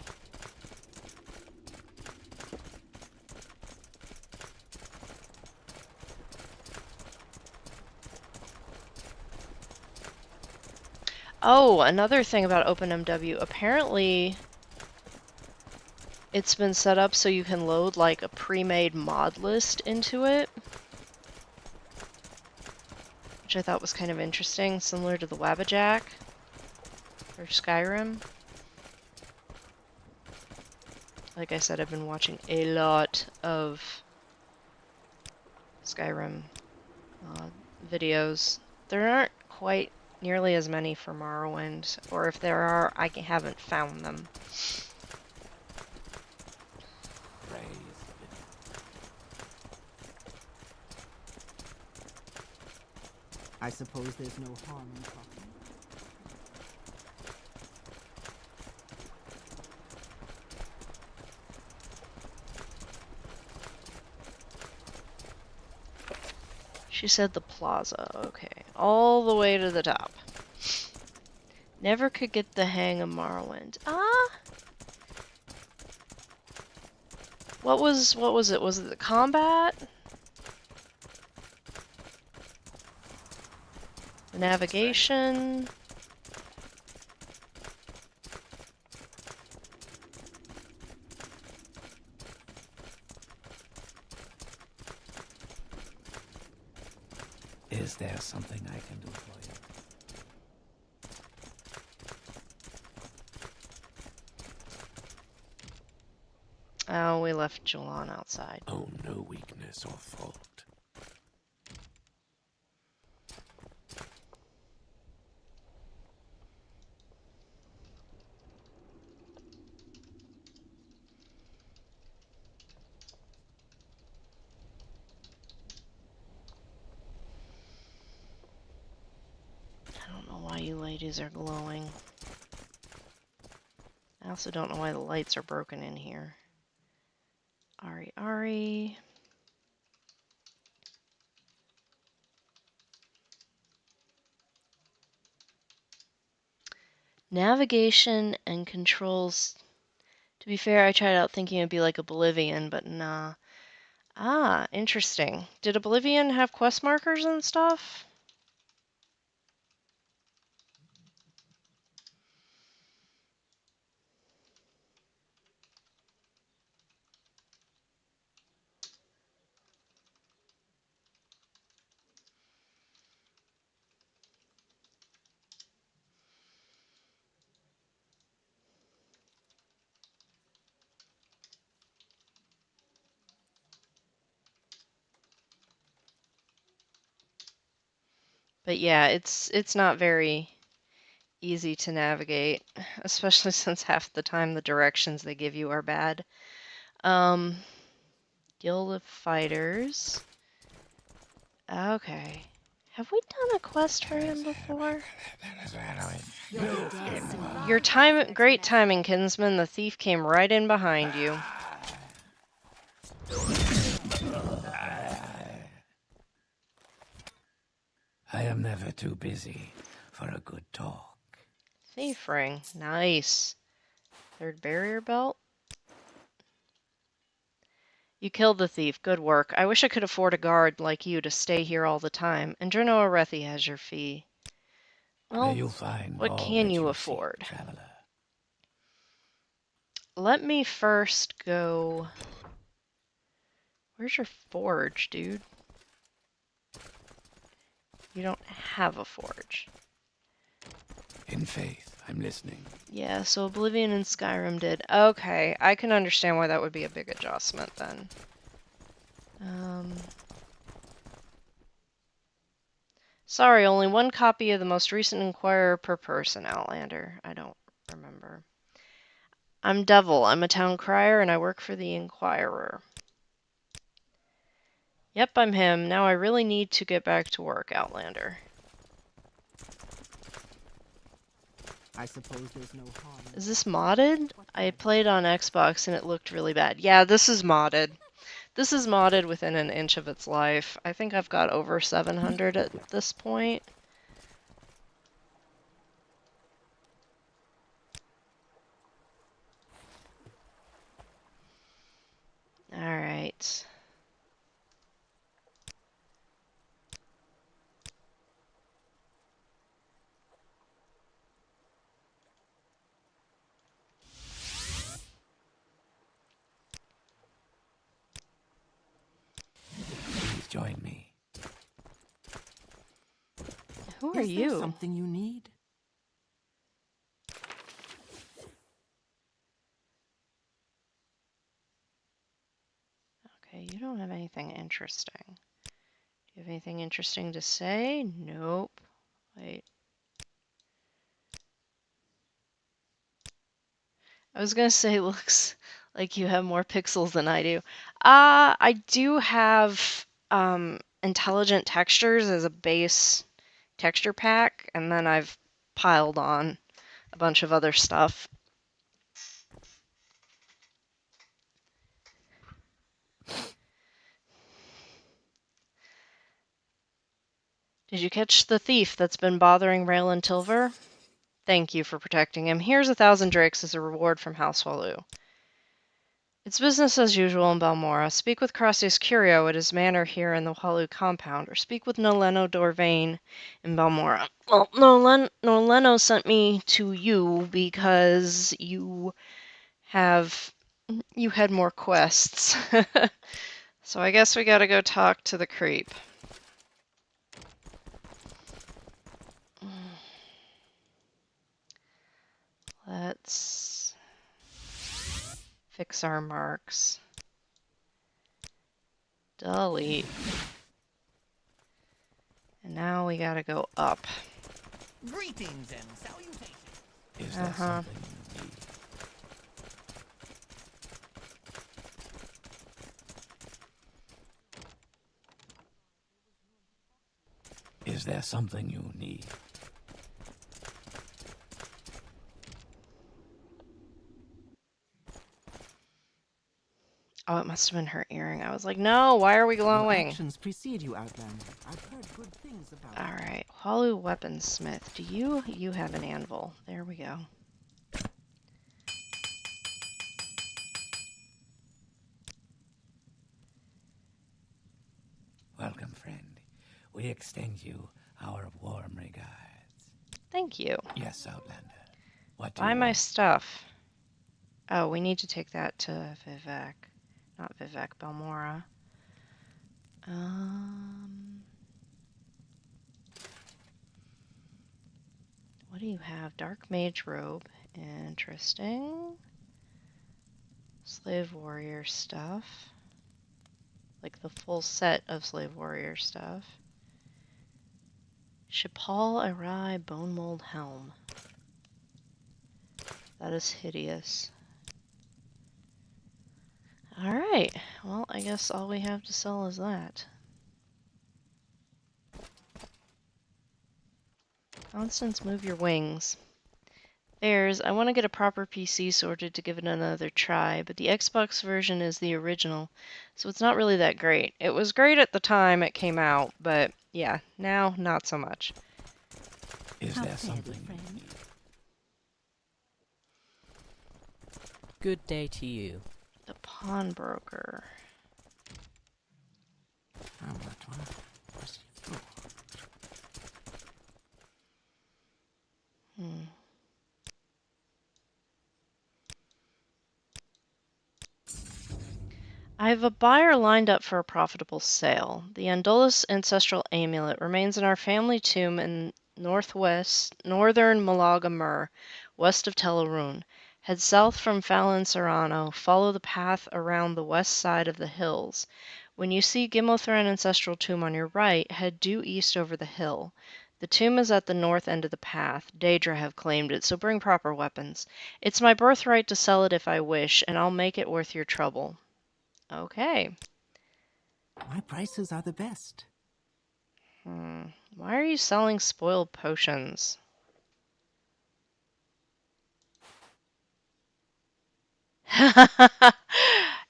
Oh, another thing about OpenMW. Apparently, it's been set up so you can load like a pre-made mod list into it, which I thought was kind of interesting, similar to the Wabbajack or Skyrim. Like I said, I've been watching a lot of Skyrim videos. There aren't quite nearly as many for Morrowind, or if there are, I haven't found them. I suppose there's no harm in talking. She said the plaza. Okay. All the way to the top. Never could get the hang of Morrowind. Ah! What was it? Was it the combat? The navigation? Is there something I can do for you? Oh, we left Julan outside. Oh, no weakness or fault. I don't know why you ladies are glowing. I also don't know why the lights are broken in here. Ari. Navigation and controls. To be fair, I tried out thinking it'd be like Oblivion, but nah. Ah, interesting. Did Oblivion have quest markers and stuff? But yeah, it's not very easy to navigate, especially since half the time the directions they give you are bad. Um, Guild of Fighters. Okay. Have we done a quest for him before? You'll be dead soon. Your time, great timing, kinsman. The thief came right in behind you. I am never too busy for a good talk. Thief ring. Nice. Third barrier belt. You killed the thief. Good work. I wish I could afford a guard like you to stay here all the time. And Drno Arethi has your fee. May Well, you find what all can that you you afford? seek, traveler. Let me first go... Where's your forge, dude? You don't have a forge. In faith, I'm listening. Yeah, so Oblivion and Skyrim did. Okay, I can understand why that would be a big adjustment then. Sorry, only one copy of the most recent Inquirer per person, Outlander. I don't remember. I'm Devil. I'm a town crier and I work for the Inquirer. Yep, I'm him. Now I really need to get back to work, Outlander. I suppose there's no harm. Is this modded? I played on Xbox and it looked really bad. Yeah, this is modded. This is modded within an inch of its life. I think I've got over 700 at this point. Alright. Please join me. Who are Is there you? something you need? Okay, you don't have anything interesting. Do you have anything interesting to say? Nope. Wait. I was gonna say looks like you have more pixels than I do. I do have intelligent textures as a base texture pack, and then I've piled on a bunch of other stuff. Did you catch the thief that's been bothering Raylan Tilver? Thank you for protecting him. Here's 1,000 drakes as a reward from House Wallu. It's business as usual in Balmora. Speak with Crossius Curio at his manor here in the Wallu compound, or speak with Noleno Dorvain in Balmora. Well, Noleno sent me to you because you had more quests. So I guess we gotta go talk to the creep. Let's fix our marks. Delete. And now we gotta go up. Greetings and salutations. Is there something you need? Is there something you need? Oh, it must have been her earring. I was like, no, why are we Your glowing? actions precede you, Outlander. I've heard good things about you. Alright, Walu Weaponsmith. Do you? You have an anvil. There we go. Welcome, friend. We extend you our warm regards. Thank you. Yes, Outlander. What do Buy you my want? stuff. Oh, we need to take that to Vivek. Not Vivek, Belmora. What do you have? Dark Mage Robe. Interesting. Slave Warrior stuff. Like the full set of Slave Warrior stuff. Shapal Arai Bone Mold Helm. That is hideous. Alright, well, I guess all we have to sell is that. Constance, move your wings. Bears, I want to get a proper PC sorted to give it another try, but the Xbox version is the original, so it's not really that great. It was great at the time it came out, but yeah, now not so much. Is How there fared, something friend? you need? Good day to you. The pawnbroker. I have a buyer lined up for a profitable sale. The Andolus ancestral amulet remains in our family tomb in northern Malaga Mur, west of Telerun. Head south from Fallon Serrano, follow the path around the west side of the hills. When you see Gimlethran ancestral tomb on your right, head due east over the hill. The tomb is at the north end of the path. Daedra have claimed it, so bring proper weapons. It's my birthright to sell it if I wish, and I'll make it worth your trouble. Okay. My prices are the best. Why are you selling spoiled potions?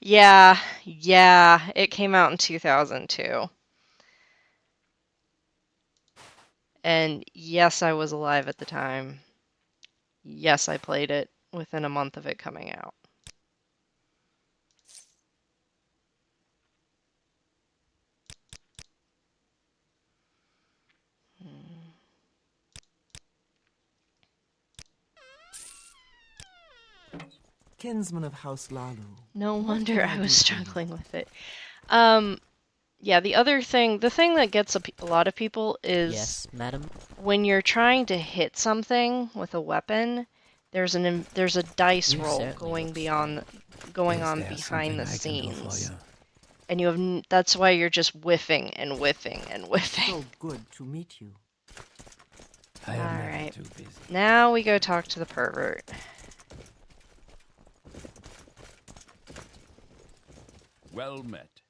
Yeah, it came out in 2002. And yes, I was alive at the time. Yes, I played it within a month of it coming out. Kinsman of House Lalu. No What wonder can I do was for you? struggling with it. Yeah, the thing that gets a lot of people is Yes, madam. when you're trying to hit something with a weapon, there's a dice You roll certainly going Is on there behind something the I can do for scenes. you? And that's why you're just whiffing and whiffing and whiffing. So good to meet you. I am never Alright. too busy. Now we go talk to the pervert. Well met.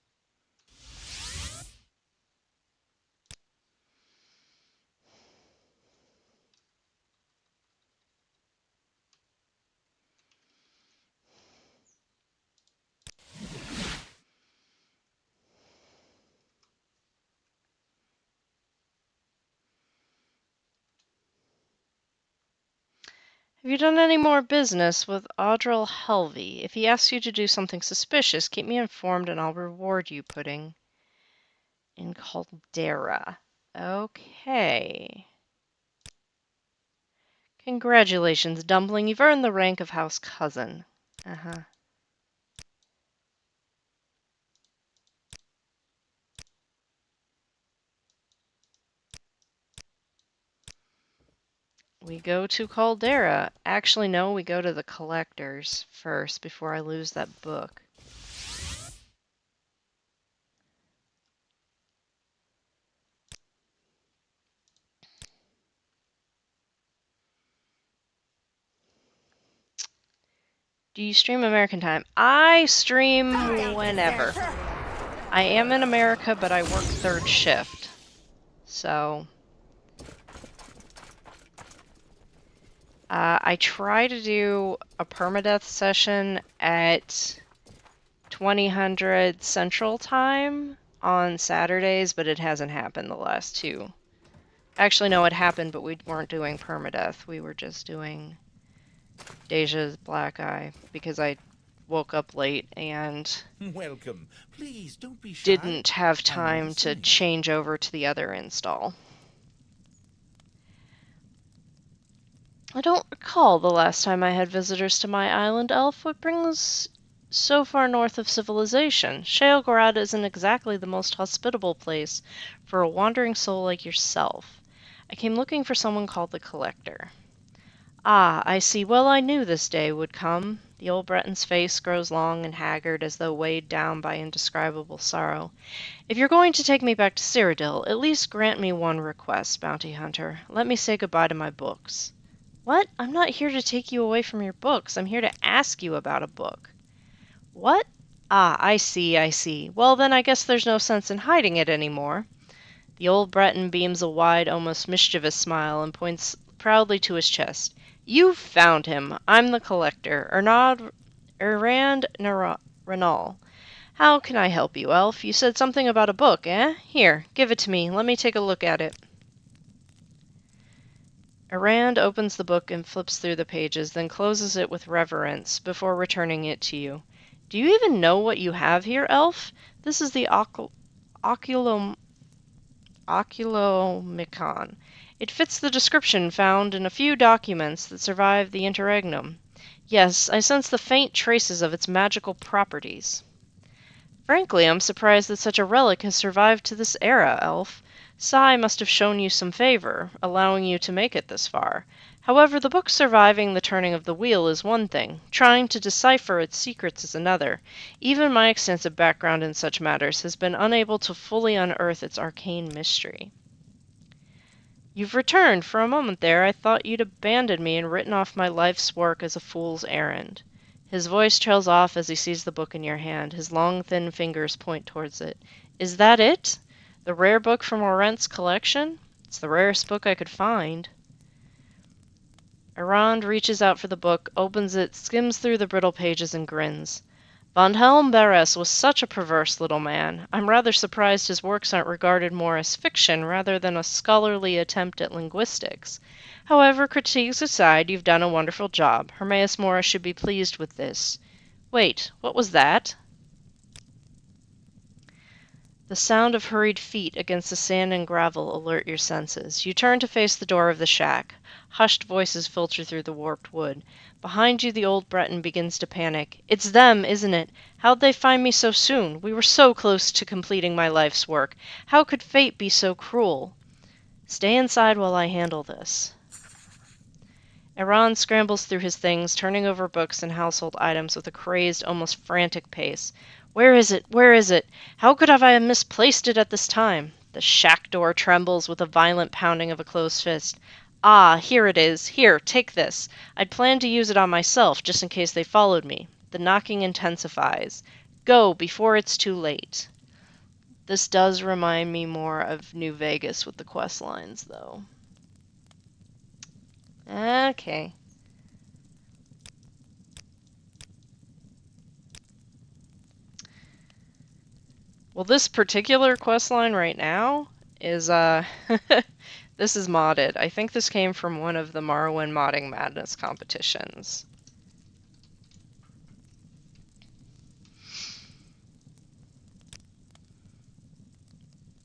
Have you done any more business with Audril Helvey? If he asks you to do something suspicious, keep me informed and I'll reward you, Pudding. In Caldera. Okay. Congratulations, Dumpling. You've earned the rank of House Cousin. Uh-huh. We go to Caldera. Actually, no, we go to the collectors first before I lose that book. Do you stream American time? I stream whenever. I am in America, but I work third shift. So I try to do a permadeath session at 2000 Central Time on Saturdays, but it hasn't happened the last two. Actually, no, it happened, but we weren't doing permadeath. We were just doing Dacia's Black Eye because I woke up late and Welcome. Please don't be shy. didn't have I'm time to listening. change over to the other install. I don't recall the last time I had visitors to my island, Elf. What brings so far north of civilization? Sheolgorad isn't exactly the most hospitable place for a wandering soul like yourself. I came looking for someone called the Collector. Ah, I see. Well, I knew this day would come. The old Breton's face grows long and haggard as though weighed down by indescribable sorrow. If you're going to take me back to Cyrodiil, at least grant me one request, bounty hunter. Let me say goodbye to my books. What? I'm not here to take you away from your books. I'm here to ask you about a book. What? Ah, I see, I see. Well, then I guess there's no sense in hiding it anymore. The old Breton beams a wide, almost mischievous smile and points proudly to his chest. You found him. I'm the Collector, Errand Renal. How can I help you, Elf? You said something about a book, eh? Here, give it to me. Let me take a look at it. Errand opens the book and flips through the pages, then closes it with reverence before returning it to you. Do you even know what you have here, Elf? This is the Oculomicon. It fits the description found in a few documents that survive the interregnum. Yes, I sense the faint traces of its magical properties. Frankly, I'm surprised that such a relic has survived to this era, Elf. Sai must have shown you some favor, allowing you to make it this far. However, the book surviving the turning of the wheel is one thing. Trying to decipher its secrets is another. Even my extensive background in such matters has been unable to fully unearth its arcane mystery. You've returned. For a moment there, I thought you'd abandoned me and written off my life's work as a fool's errand. His voice trails off as he sees the book in your hand. His long, thin fingers point towards it. Is that it? The rare book from Orent's collection? It's the rarest book I could find. Arand reaches out for the book, opens it, skims through the brittle pages, and grins. Von Helm Beres was such a perverse little man. I'm rather surprised his works aren't regarded more as fiction rather than a scholarly attempt at linguistics. However, critiques aside, you've done a wonderful job. Hermaeus Mora should be pleased with this. Wait, what was that? The sound of hurried feet against the sand and gravel alert your senses. You turn to face the door of the shack. Hushed voices filter through the warped wood. Behind you, the old Breton begins to panic. It's them, isn't it? How'd they find me so soon? We were so close to completing my life's work. How could fate be so cruel? Stay inside while I handle this. Iran scrambles through his things, turning over books and household items with a crazed, almost frantic pace. Where is it? Where is it? How could I have misplaced it at this time? The shack door trembles with a violent pounding of a closed fist. Ah, here it is. Here, take this. I'd planned to use it on myself, just in case they followed me. The knocking intensifies. Go, before it's too late. This does remind me more of New Vegas with the quest lines, though. Okay. Well, this particular questline right now is, this is modded. I think this came from one of the Morrowind Modding Madness competitions.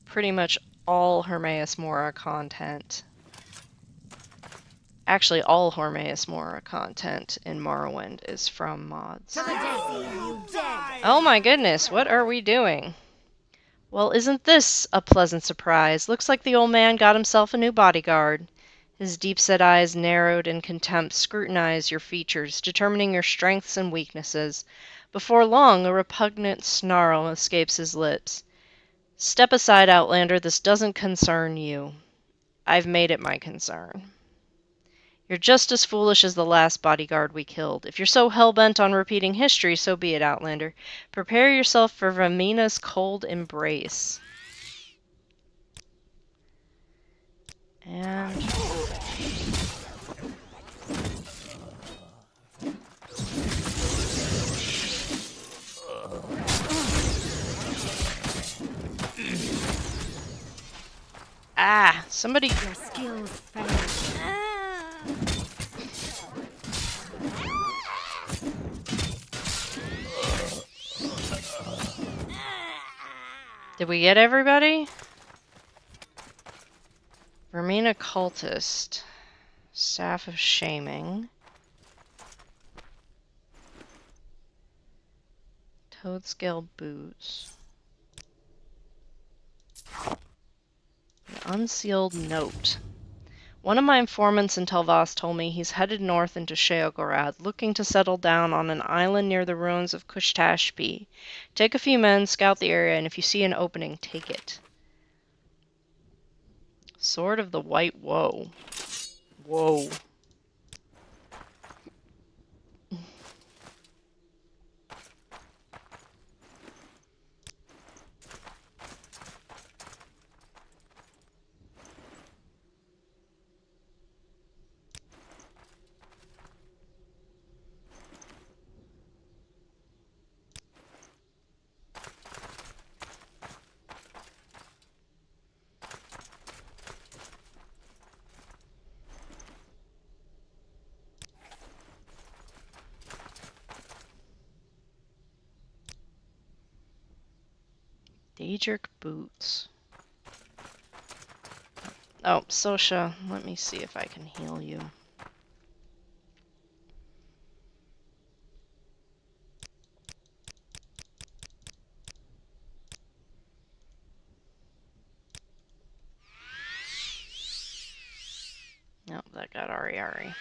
Pretty much all Hermaeus Mora content. Actually, all Hermaeus Mora content in Morrowind is from mods. Oh my goodness, what are we doing? Well, isn't this a pleasant surprise? Looks like the old man got himself a new bodyguard. His deep-set eyes, narrowed in contempt, scrutinize your features, determining your strengths and weaknesses. Before long, a repugnant snarl escapes his lips. Step aside, Outlander. This doesn't concern you. I've made it my concern. You're just as foolish as the last bodyguard we killed. If you're so hell-bent on repeating history, so be it, Outlander. Prepare yourself for Vamina's cold embrace. And... Ah, somebody. Your skills fail. Did we get everybody? Vermina cultist. Staff of shaming. Toad scale boots. An unsealed note. One of my informants in Telvas told me he's headed north into Sheogorad, looking to settle down on an island near the ruins of Kushtashpi. Take a few men, scout the area, and if you see an opening, take it. Sword of the White Woe. Whoa. Daedric boots. Oh, Sosha, let me see if I can heal you. Nope, that got Ari.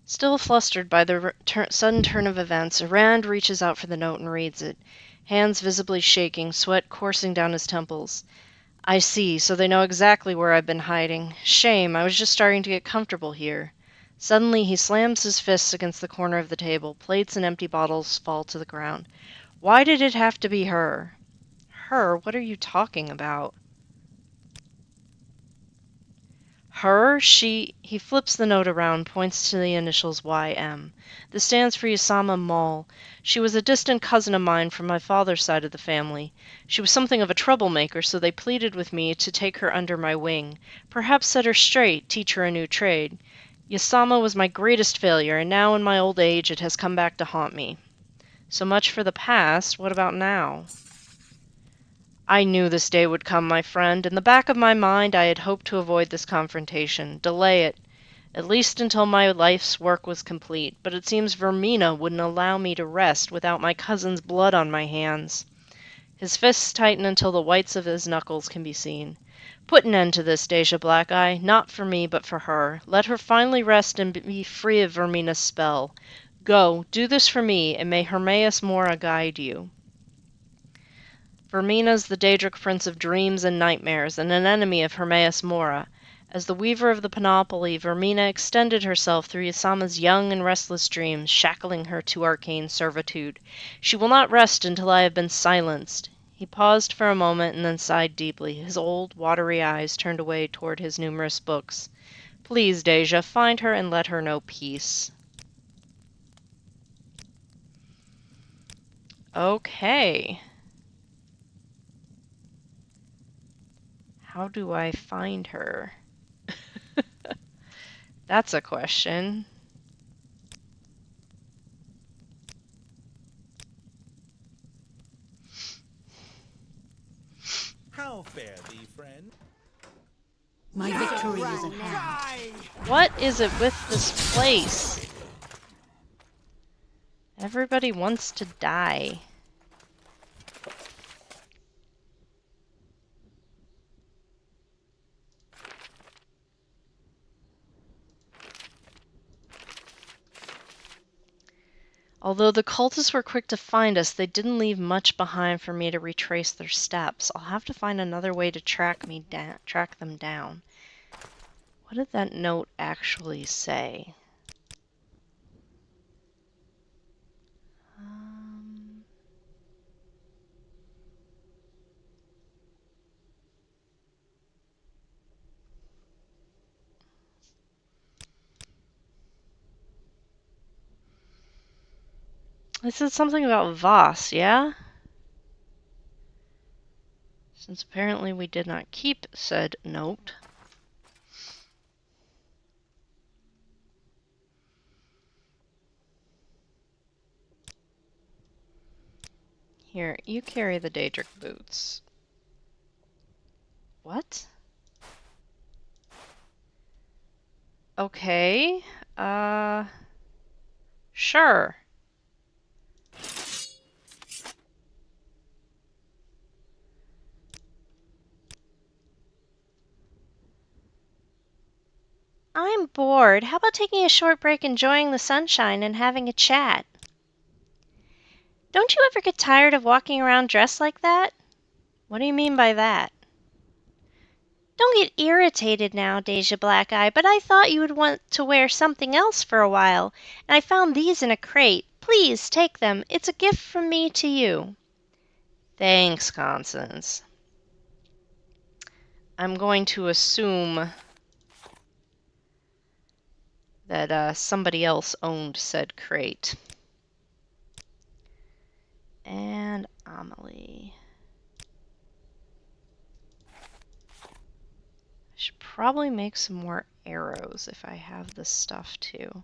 Still flustered by the sudden turn of events, Rand reaches out for the note and reads it, hands visibly shaking, sweat coursing down his temples. I see, so they know exactly where I've been hiding. Shame, I was just starting to get comfortable here. Suddenly he slams his fists against the corner of the table. Plates and empty bottles fall to the ground. Why did it have to be her? Her? What are you talking about? Her? She... He flips the note around, points to the initials YM. This stands for Yasama Mall. She was a distant cousin of mine from my father's side of the family. She was something of a troublemaker, so they pleaded with me to take her under my wing. Perhaps set her straight, teach her a new trade. Yasama was my greatest failure, and now in my old age it has come back to haunt me. So much for the past, what about now? I knew this day would come, my friend. In the back of my mind, I had hoped to avoid this confrontation, delay it, at least until my life's work was complete. But it seems Vermina wouldn't allow me to rest without my cousin's blood on my hands. His fists tighten until the whites of his knuckles can be seen. Put an end to this, Dacia Blackeye. Not for me, but for her. Let her finally rest and be free of Vermina's spell. Go, do this for me, and may Hermaeus Mora guide you. Vermina's the Daedric prince of dreams and nightmares, and an enemy of Hermaeus Mora. As the weaver of the panoply, Vermina extended herself through Yasama's young and restless dreams, shackling her to arcane servitude. She will not rest until I have been silenced. He paused for a moment and then sighed deeply, his old, watery eyes turned away toward his numerous books. Please, Dacia, find her and let her know peace. Okay. How do I find her? That's a question. How fare thee, friend? My victory is at hand. What is it with this place? Everybody wants to die. Although the cultists were quick to find us, they didn't leave much behind for me to retrace their steps. I'll have to find another way to track them down. What did that note actually say? I said something about Voss, yeah? Since apparently we did not keep said note. Here, you carry the Daedric boots. What? Okay. Sure. I'm bored. How about taking a short break, enjoying the sunshine, and having a chat? Don't you ever get tired of walking around dressed like that? What do you mean by that? Don't get irritated now, Deja Black Eye, but I thought you would want to wear something else for a while, and I found these in a crate. Please take them. It's a gift from me to you. Thanks, Constance. I'm going to assume that somebody else owned said crate. And Amelie. I should probably make some more arrows if I have the stuff to.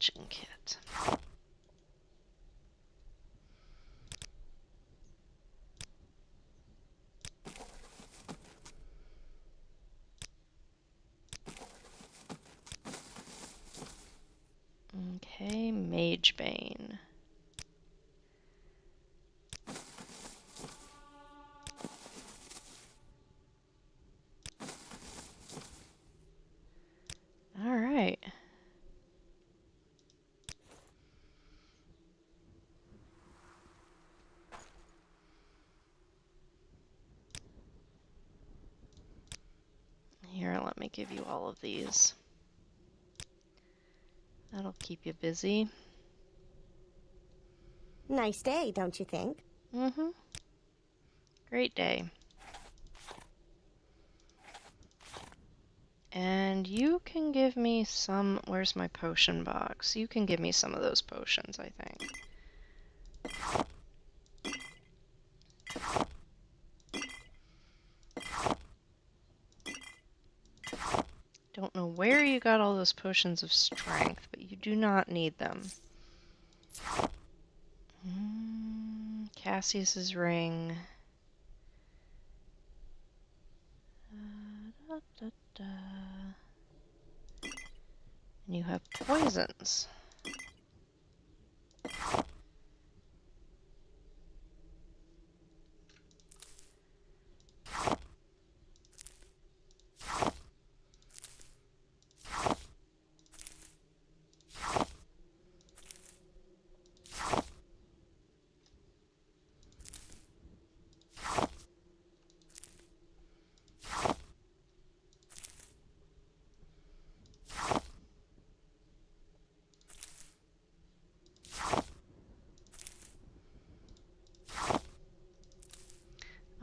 Fletching kit. Okay, Magebane. Alright. Here, let me give you all of these. That'll keep you busy. Nice day, don't you think? Mm-hmm. Great day. And you can give me some... Where's my potion box? You can give me some of those potions, I think. Don't know where you got all those potions of strength, but you do not need them. Cassius's ring. Da, da, da. And you have poisons.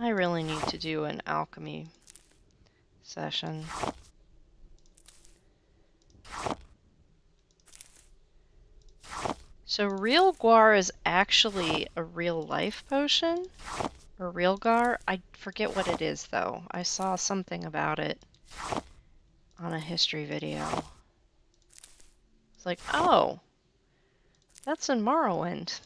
I really need to do an alchemy session. So real guar is actually a real life potion? Or real gar? I forget what it is though. I saw something about it on a history video. It's like, oh, that's in Morrowind.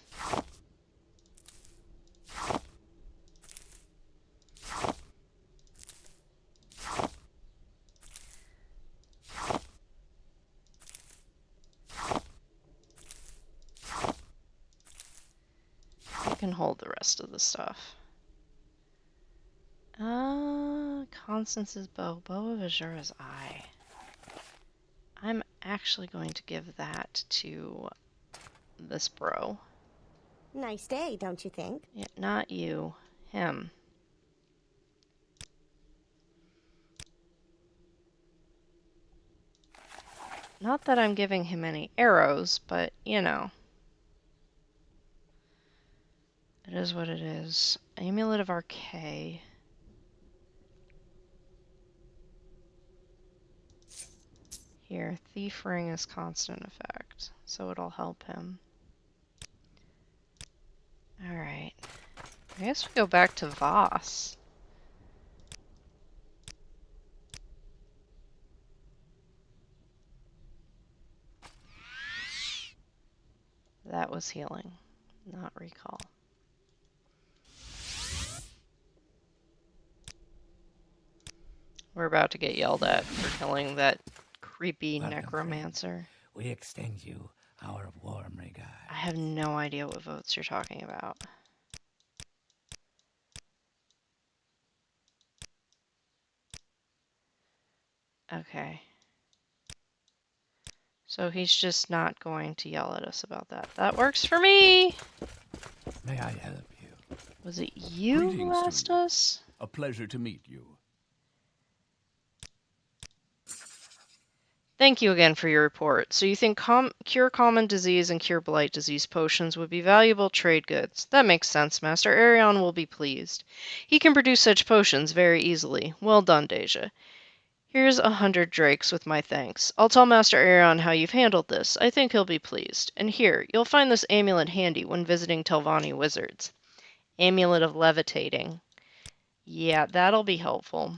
You can hold the rest of the stuff. Constance's bow. Bow of Azura's Eye. I'm actually going to give that to this bro. Nice day, don't you think? Yeah, not you. Him. Not that I'm giving him any arrows, but, you know. It is what it is. Amulet of Archay. Here, Thief Ring is constant effect, so it'll help him. Alright. I guess we go back to Voss. That was healing, not recall. We're about to get yelled at for killing that creepy Welcome, necromancer. We extend you our warm regard. I have no idea what votes you're talking about. Okay. So he's just not going to yell at us about that. That works for me! May I help you? Was it you who Greetings, asked student. us? A pleasure to meet you. Thank you again for your report. So you think cure common disease and cure blight disease potions would be valuable trade goods? That makes sense. Master Arion will be pleased. He can produce such potions very easily. Well done, Dacia. Here's 100 drakes with my thanks. I'll tell Master Arion how you've handled this. I think he'll be pleased. And here, you'll find this amulet handy when visiting Telvanni wizards. Amulet of levitating. Yeah, that'll be helpful.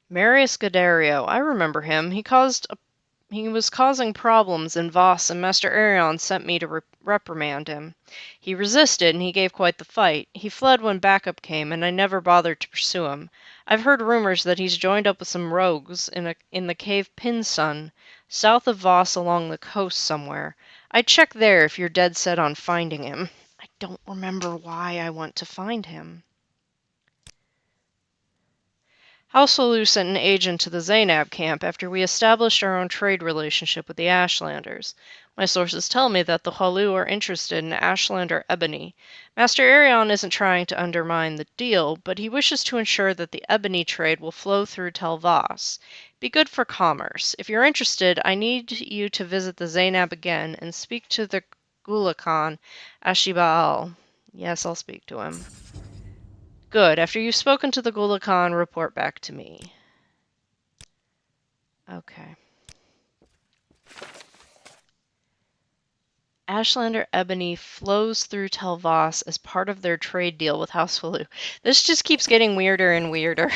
Marius Godario, I remember him. He was causing problems in Voss, and Master Arion sent me to reprimand him. He resisted, and he gave quite the fight. He fled when backup came, and I never bothered to pursue him. I've heard rumors that he's joined up with some rogues in the cave Pinsun, south of Voss along the coast somewhere. I'd check there if you're dead set on finding him. I don't remember why I want to find him. Houselu sent an agent to the Zainab camp after we established our own trade relationship with the Ashlanders. My sources tell me that the Halu are interested in Ashlander ebony. Master Arion isn't trying to undermine the deal, but he wishes to ensure that the ebony trade will flow through Tel Voss. Be good for commerce. If you're interested, I need you to visit the Zainab again and speak to the Gulakan Ashibaal. Yes, I'll speak to him. Good. After you've spoken to the Gulakan, report back to me. Okay. Ashlander ebony flows through Tel Voss as part of their trade deal with Housefulu. This just keeps getting weirder and weirder.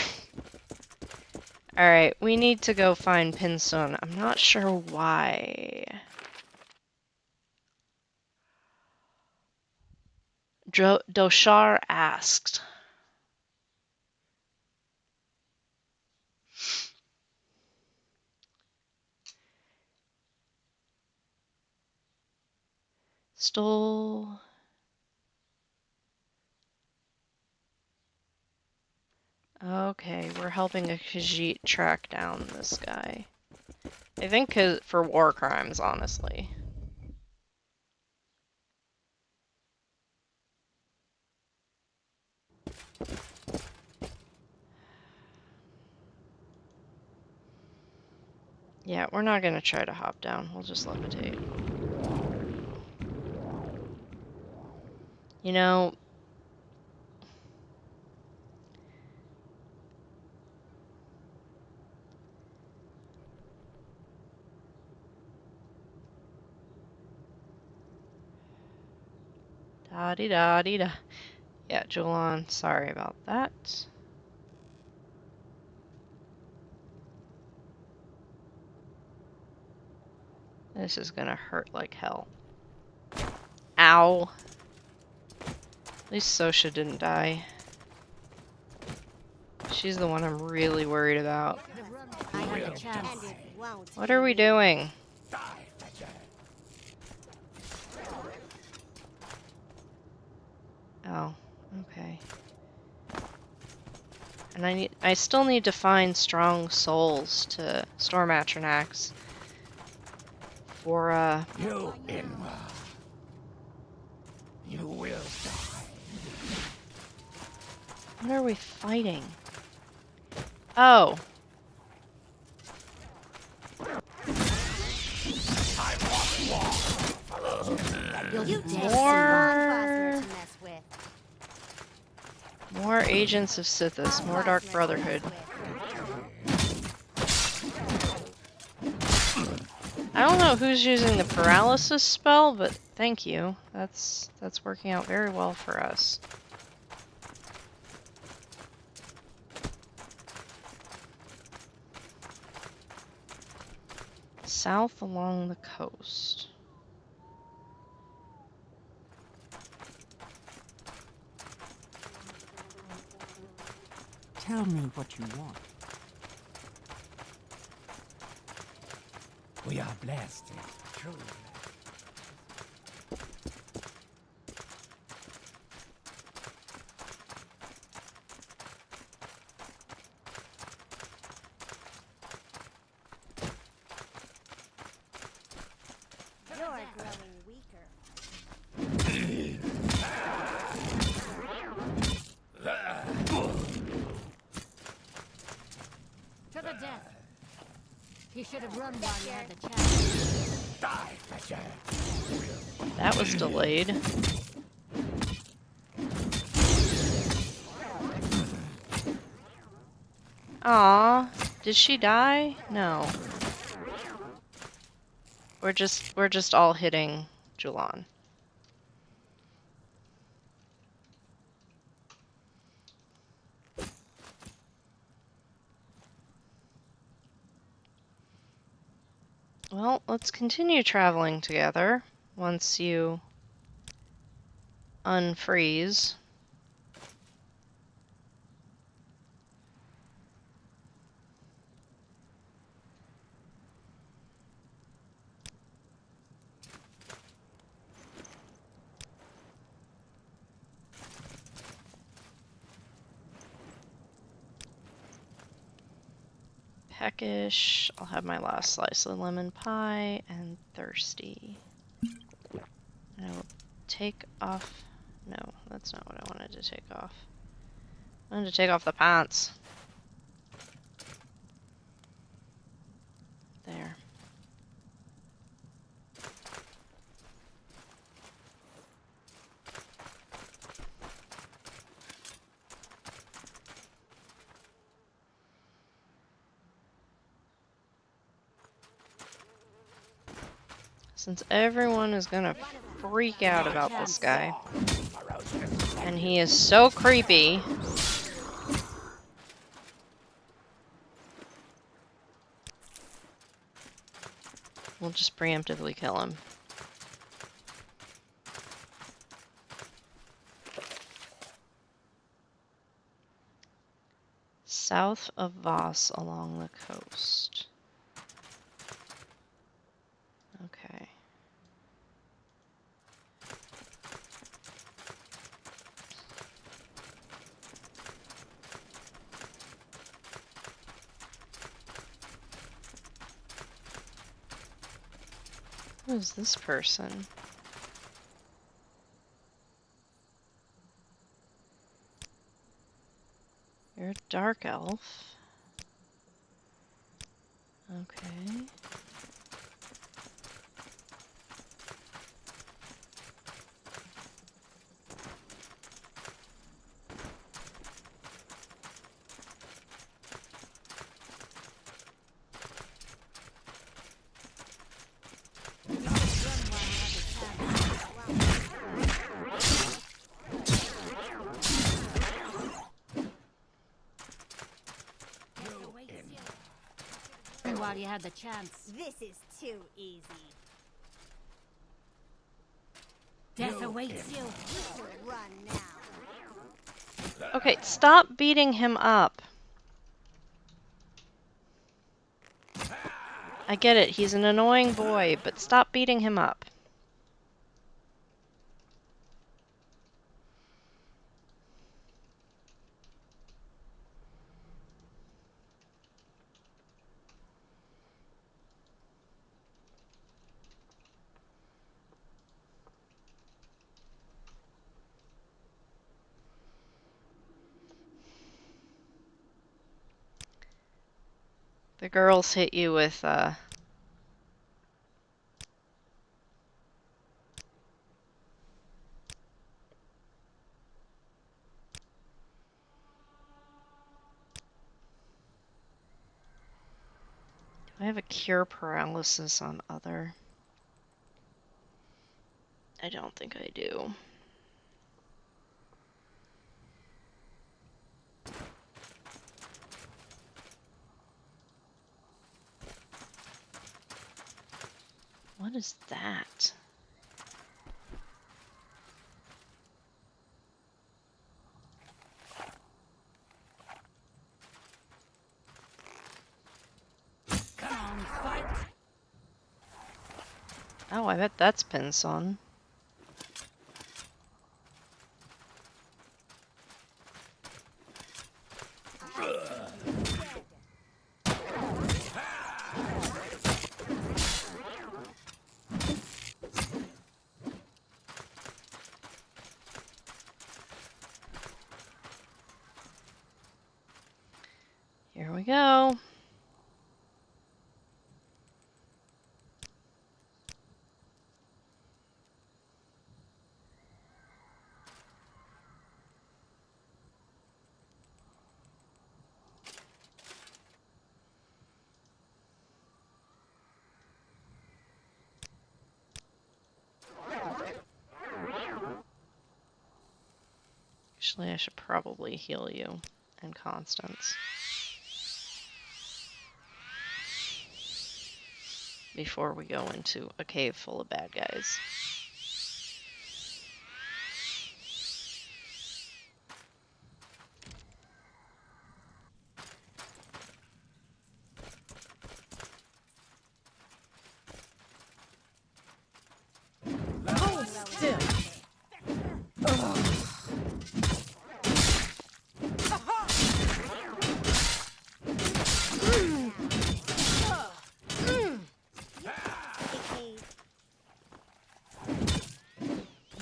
Alright, we need to go find Pinsun. I'm not sure why. Doshar asked. Stole... Okay, we're helping a Khajiit track down this guy. I think for war crimes, honestly. Yeah, we're not gonna try to hop down. We'll just levitate. You know... Da-dee-da-dee-da. Yeah, Julan, sorry about that. This is gonna hurt like hell. Ow. At least Sosha didn't die. She's the one I'm really worried about. I have a chance. And it won't What be are we me. doing? Oh, okay. And I still need to find strong souls to storm Atronax for You Inma. You will die. what are we fighting? Oh. You take some More- buzzers to mess with. More agents of Sithis, more Dark Brotherhood. I don't know who's using the paralysis spell, but thank you. That's working out very well for us. South along the coast. Tell me what you want. We are blessed, truly. You're growing weaker. To the death. He should have run while he had the chance. Die, Fletcher. That was delayed. Aw, did she die? No. We're just all hitting Julan. Well, let's continue traveling together once you unfreeze. Peckish. I'll have my last slice of lemon pie and thirsty. And I will take off. No, that's not what I wanted to take off. I wanted to take off the pants. There. Since everyone is gonna freak out about this guy, and he is so creepy, we'll just preemptively kill him. South of Voss along the coast. Okay. Who is this person? You're a dark elf. Okay. While you had the chance. This is too easy. Death awaits you. You should run now. Okay, stop beating him up. I get it, he's an annoying boy, but stop beating him up. The girls hit you with, Do I have a cure paralysis on other? I don't think I do. What is that? Come on, fight! Oh, I bet that's Pinson. Here we go. Actually, I should probably heal you and Constance before we go into a cave full of bad guys.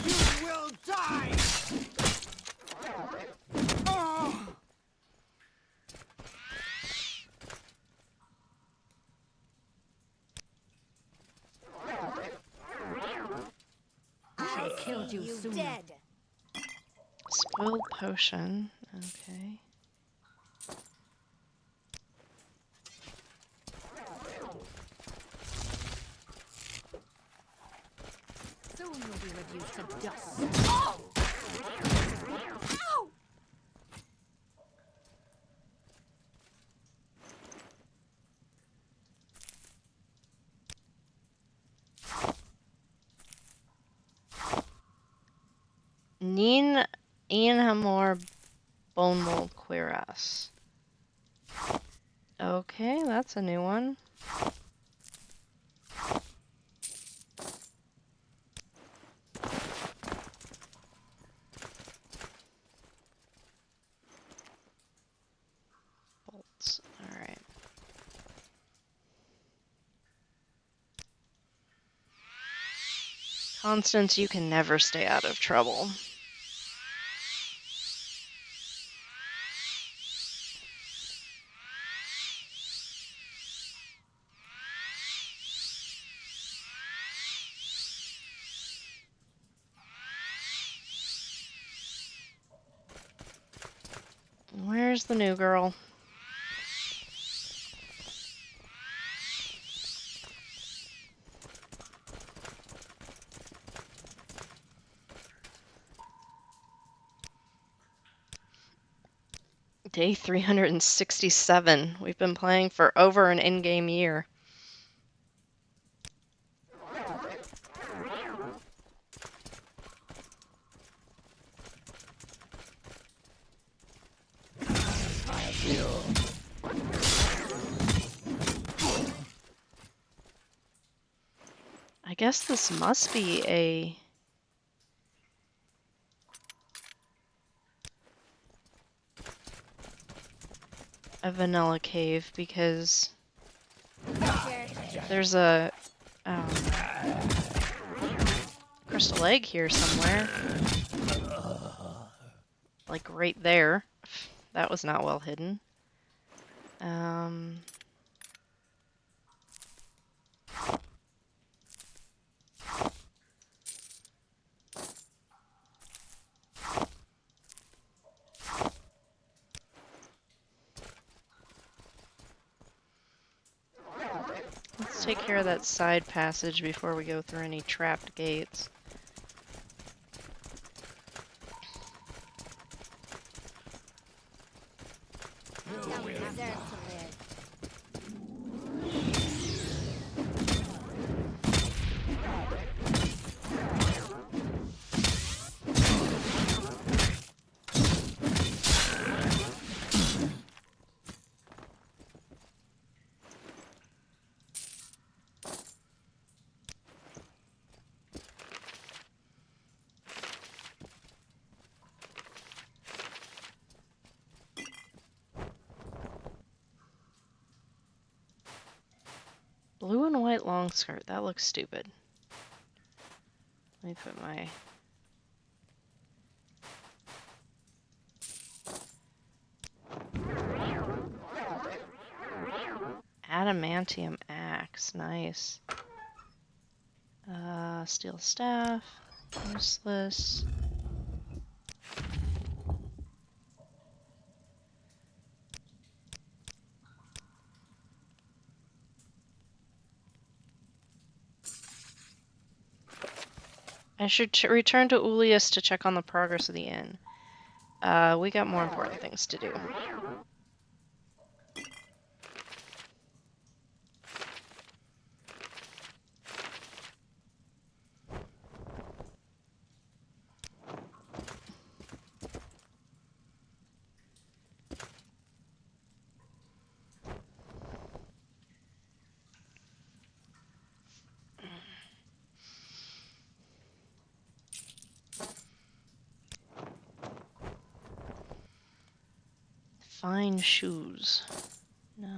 You will die! I killed you sooner. Dead. Spoiled potion. Okay. Soon you'll be reduced to dust. Nin Hamor Bone Mold Cuirass. Okay, that's a new one. Bolts. Alright. Constance, you can never stay out of trouble. Where's the new girl? Day 367. We've been playing for over an in-game year. I guess this must be a vanilla cave because there's a crystal egg here somewhere. Like right there. That was not well hidden. take care of that side passage before we go through any trapped gates. Some deserve to live. Blue and white long skirt. That looks stupid. Let me put my... Adamantium axe. Nice. Steel staff. Useless. I should return to Ulius to check on the progress of the inn. We got more important things to do. Fine shoes. No.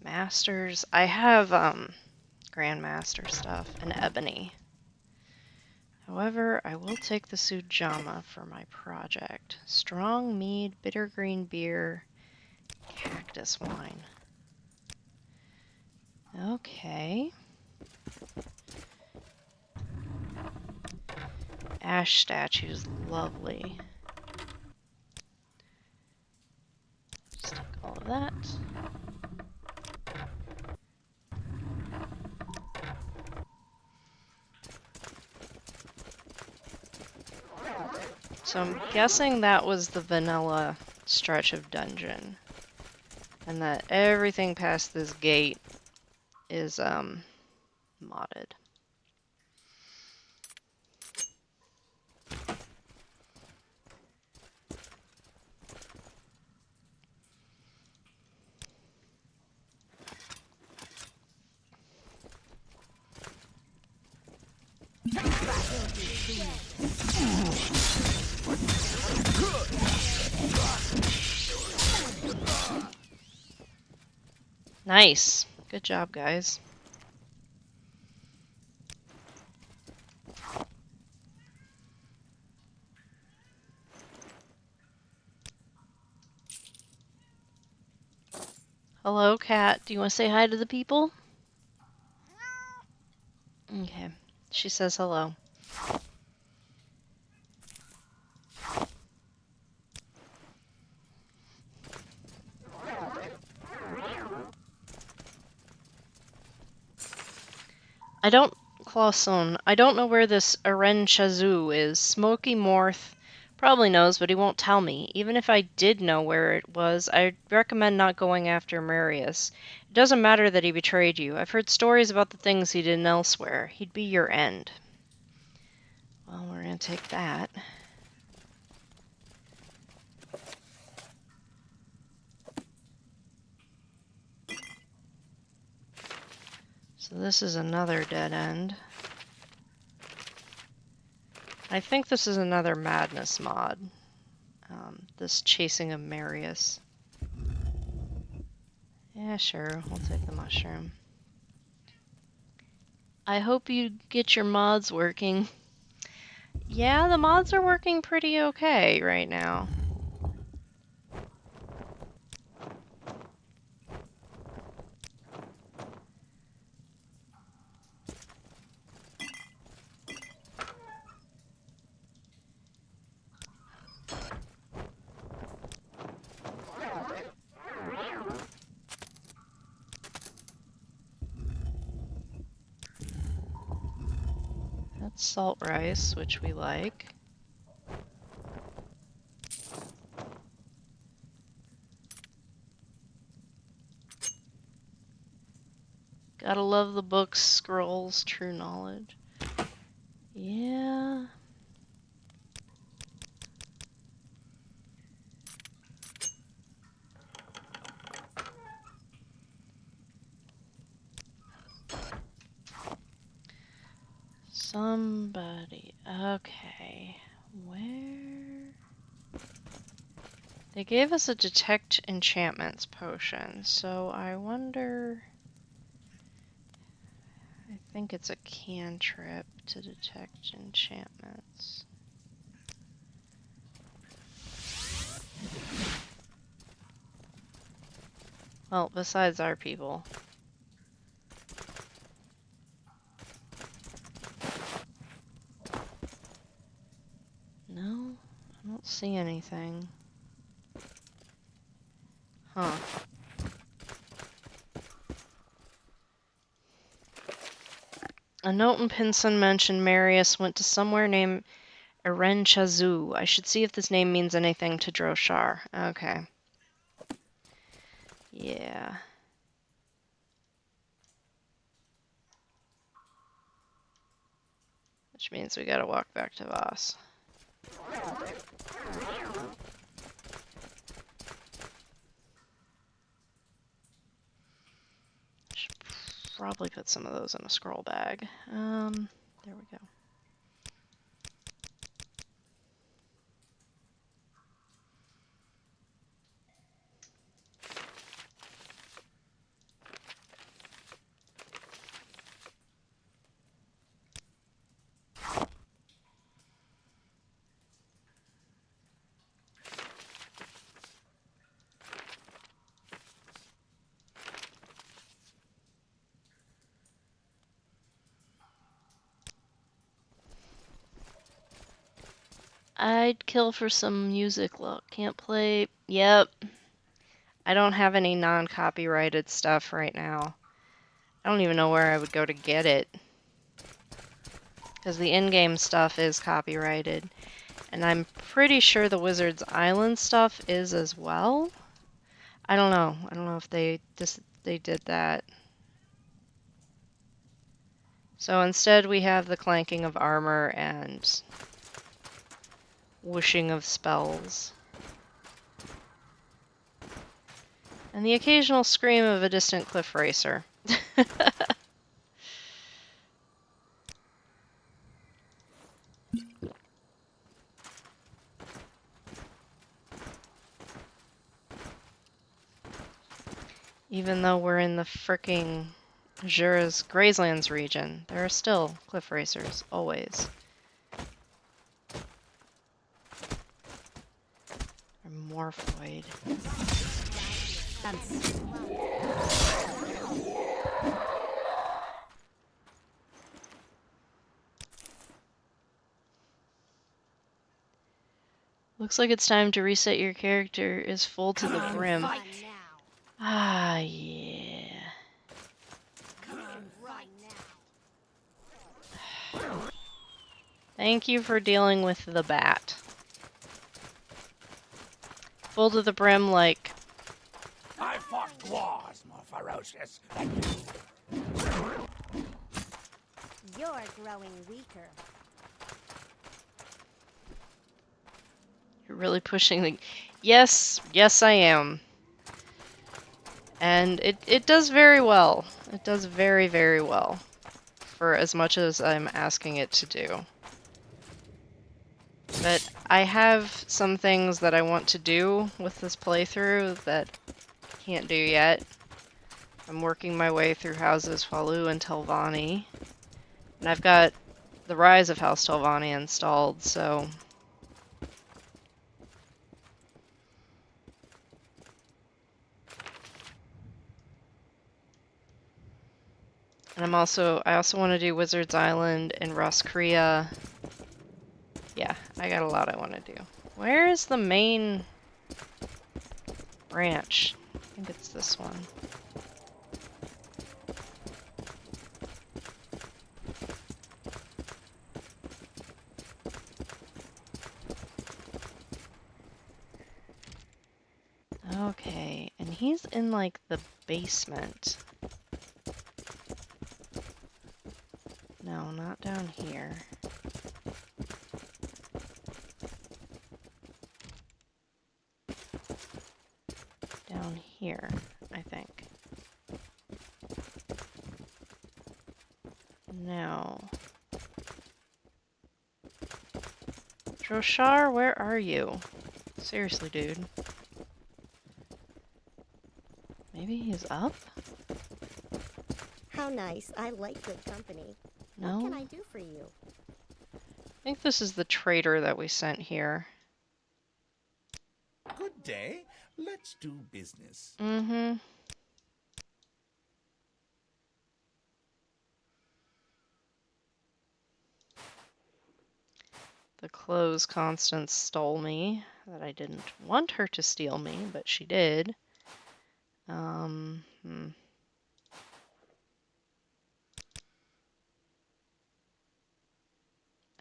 Masters. I have Grandmaster stuff and ebony. However, I will take the Sujama for my project. Strong mead, bitter green beer, cactus wine. Okay. Ash statues, lovely. Just take all of that. So I'm guessing that was the vanilla stretch of dungeon. And that everything past this gate is modded. Nice. Good job, guys. Hello, cat. Do you want to say hi to the people? Okay. She says hello. Clawson, I don't know where this Aren Chazoo is. Smoky Morth probably knows, but he won't tell me. Even if I did know where it was, I'd recommend not going after Marius. It doesn't matter that he betrayed you. I've heard stories about the things he did elsewhere. He'd be your end. Well, we're gonna take that. So this is another dead end. I think this is another madness mod. This chasing of Marius. Yeah, sure, we'll take the mushroom. I hope you get your mods working. Yeah, the mods are working pretty okay right now. Salt rice, which we like. Gotta love the books, scrolls, true knowledge. Yeah. Somebody. Okay. Where? They gave us a detect enchantments potion, so I wonder. I think it's a cantrip to detect enchantments. Well, besides our people. No, I don't see anything. Huh. A note in Pinson mentioned Marius went to somewhere named Erenchazu. I should see if this name means anything to Droshar. Okay. Yeah. Which means we gotta walk back to Voss. Should probably put some of those in a scroll bag. There we go. I'd kill for some music. Look, can't play. Yep. I don't have any non-copyrighted stuff right now. I don't even know where I would go to get it. Because the in-game stuff is copyrighted. And I'm pretty sure the Wizard's Island stuff is as well. I don't know. I don't know if they did that. So instead we have the clanking of armor and whooshing of spells. And the occasional scream of a distant cliff racer. Even though we're in the fricking Jura's Grazelands region, there are still cliff racers, always. Or Morphoid. Looks like it's time to reset your character is full to the brim. Come on Ah, yeah. right now. Thank you for dealing with the bat. Full to the brim like... I fought dwarves more ferocious than you. You're growing weaker. You're really pushing the... Yes, yes I am. And it does very well. It does very, very well. For as much as I'm asking it to do. But I have some things that I want to do with this playthrough that I can't do yet. I'm working my way through Houses Falu and Telvanni. And I've got the Rise of House Telvanni installed, so... And I also want to do Wizard's Island and Roskria. Yeah, I got a lot I want to do. Where is the main branch? I think it's this one. he's in, like, the basement. No, not down here. Down here, I think. No. Droshar, where are you? Seriously, dude. Maybe he's up? How nice. I like good company. No? What can I do for you? I think this is the traitor that we sent here. Good day. Let's do business. Mm-hmm. The clothes Constance stole me. That I didn't want her to steal me, but she did. I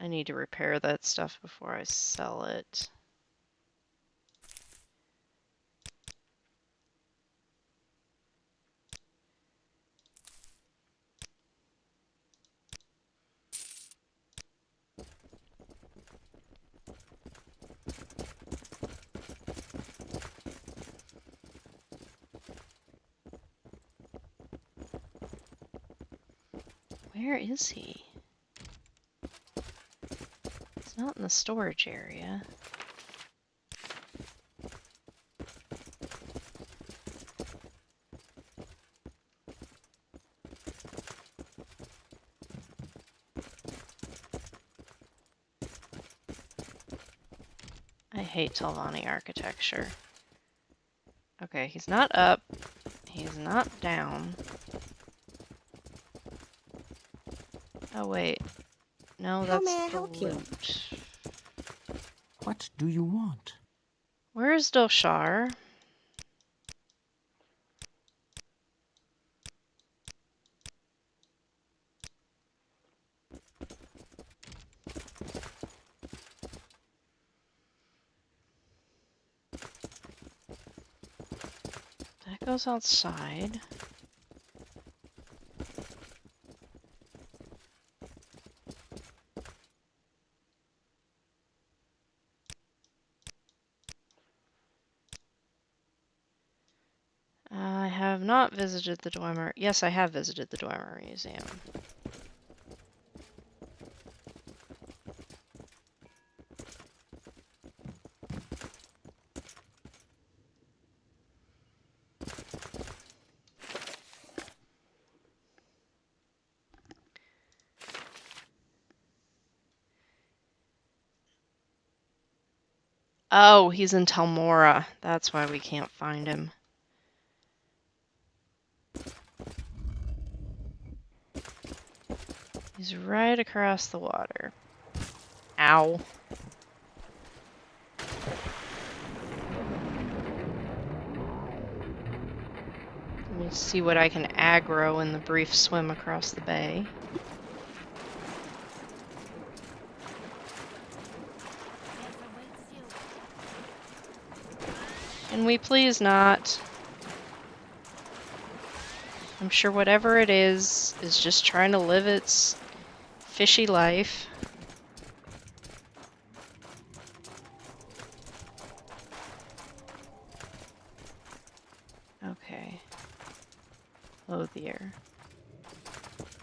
need to repair that stuff before I sell it. Where is he? He's not in the storage area. I hate Telvanni architecture. Okay, he's not up. He's not down. Oh, wait. No, How that's may I the help you? loot. What do you want? Where is Doshar? That goes outside. I have not visited the Dwemer. Yes, I have visited the Dwemer Museum. Oh, he's in Telmora. That's why we can't find him. He's right across the water. Ow. Let me see what I can aggro in the brief swim across the bay. Can we please not? I'm sure whatever it is just trying to live its fishy life. Okay. Clothier.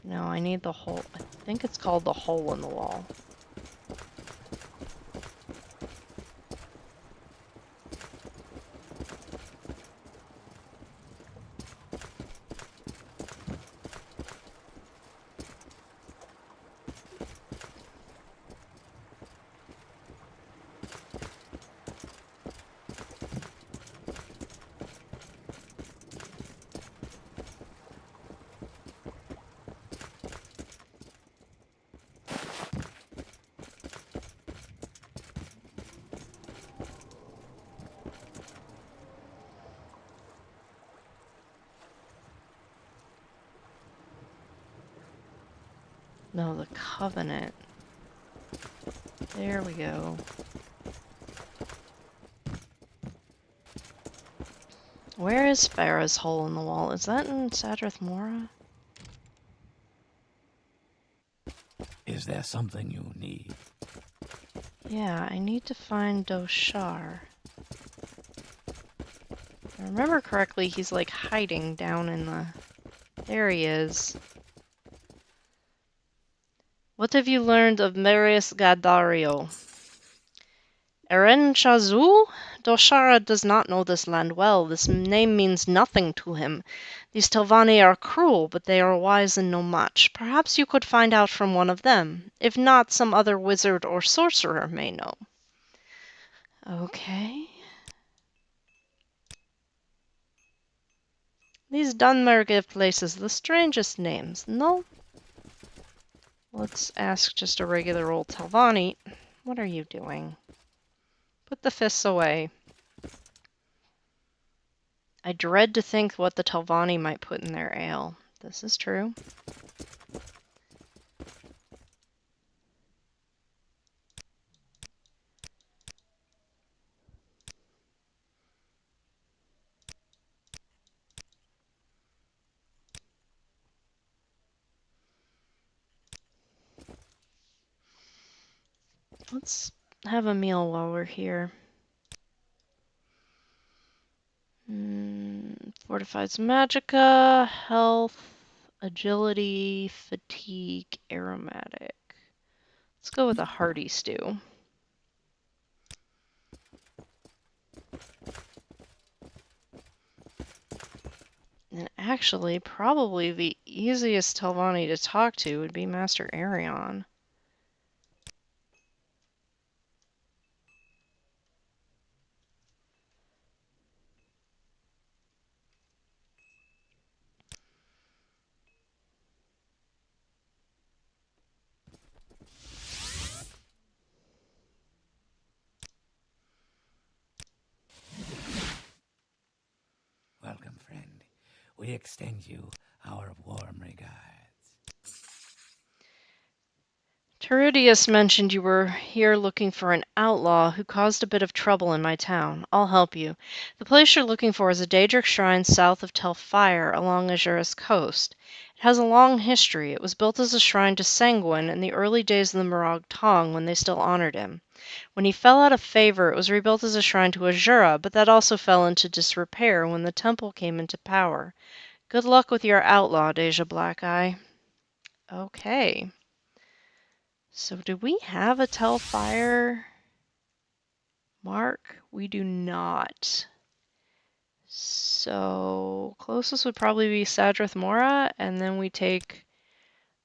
No, I need the hole. I think it's called the hole in the wall. No, the Covenant. There we go. Where is Farah's hole in the wall? Is that in Sadrith Mora? Is there something you need? Yeah, I need to find Doshar. If I remember correctly, he's like hiding down in the... There he is. What have you learned of Marius Gadario? Eren Shazul? Doshara does not know this land well. This name means nothing to him. These Telvanni are cruel, but they are wise and know much. Perhaps you could find out from one of them. If not, some other wizard or sorcerer may know. Okay. These Dunmer give places the strangest names, no? Let's ask just a regular old Telvanni. What are you doing? Put the fists away. I dread to think what the Telvanni might put in their ale. This is true. Let's have a meal while we're here. Fortified Magica, health, agility, fatigue, aromatic. Let's go with a hearty stew. And actually, probably the easiest Telvanni to talk to would be Master Arion. Welcome, friend. We extend you our warm regards. Terudius mentioned you were here looking for an outlaw who caused a bit of trouble in my town. I'll help you. The place you're looking for is a Daedric shrine south of Telfire along Azura's coast. It has a long history. It was built as a shrine to Sanguine in the early days of the Morag Tong when they still honored him. When he fell out of favor, it was rebuilt as a shrine to Azura, but that also fell into disrepair when the temple came into power. Good luck with your outlaw, Deja Blackeye. Okay. So do we have a Telfire mark? We do not. So closest would probably be Sadrith Mora, and then we take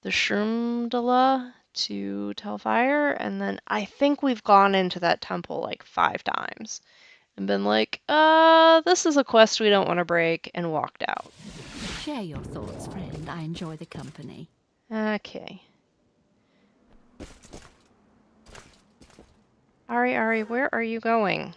the Shroomdala to Telfire, and then I think we've gone into that temple like 5 times and been like, this is a quest we don't want to break, and walked out. Share your thoughts, friend. I enjoy the company. Okay. Ari, where are you going?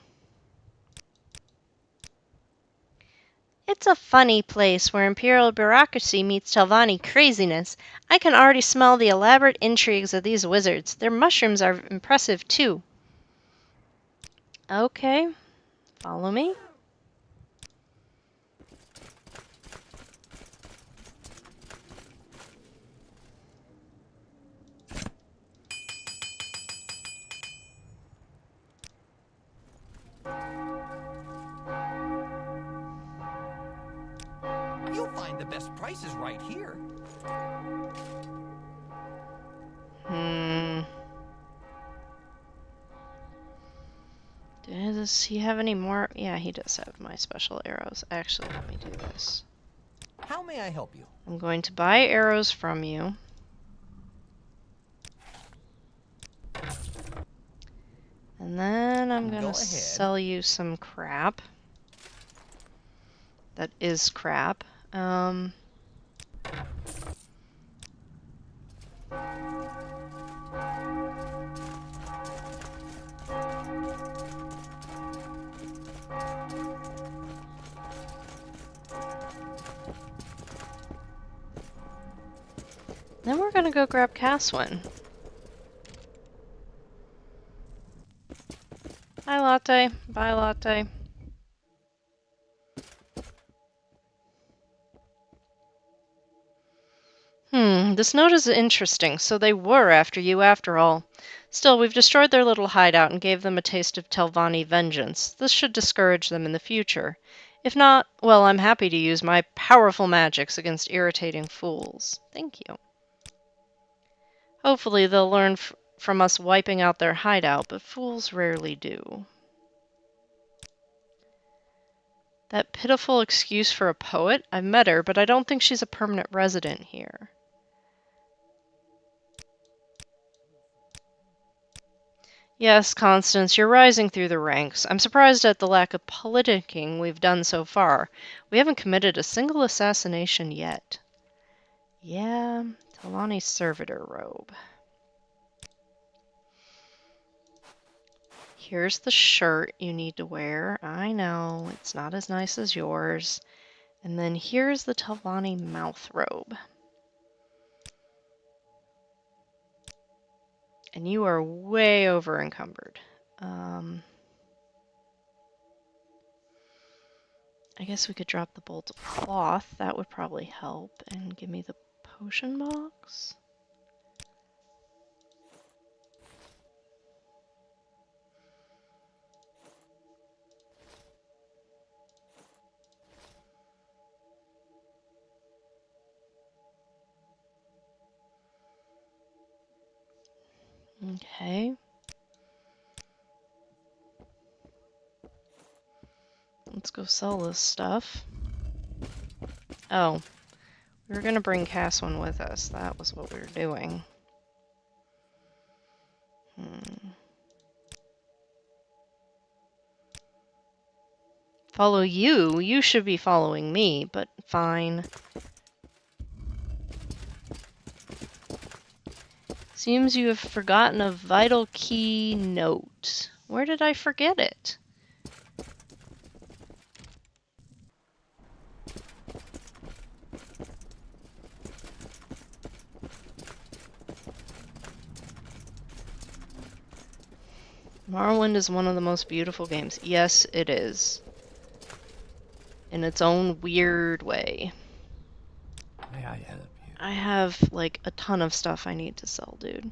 It's a funny place where Imperial bureaucracy meets Telvanni craziness. I can already smell the elaborate intrigues of these wizards. Their mushrooms are impressive, too. Okay, follow me. You'll find the best prices right here. Does he have any more? Yeah, he does have my special arrows. Actually, let me do this. How may I help you? I'm going to buy arrows from you. And then I'm going to sell you some crap. That is crap. Then we're gonna go grab Caswin. Bye, Latte. Bye, Latte. This note is interesting. So they were after you after all. Still, we've destroyed their little hideout and gave them a taste of Telvanni vengeance. This should discourage them in the future. If not, well, I'm happy to use my powerful magics against irritating fools. Thank you. Hopefully they'll learn from us wiping out their hideout, but fools rarely do. That pitiful excuse for a poet? I've met her, but I don't think she's a permanent resident here. Yes, Constance, you're rising through the ranks. I'm surprised at the lack of politicking we've done so far. We haven't committed a single assassination yet. Yeah, Talani's servitor robe. Here's the shirt you need to wear. I know, it's not as nice as yours. And then here's the Telvanni mouth robe. And you are way over encumbered. I guess we could drop the bolt of cloth. That would probably help. And give me the potion box. Okay. Let's go sell this stuff. Oh, we were gonna bring Cass one with us. That was what we were doing. Follow you? You should be following me, but fine. Seems you have forgotten a vital key note. Where did I forget it? Morrowind is one of the most beautiful games. Yes, it is. In its own weird way. May I help you? I have, like, a ton of stuff I need to sell, dude.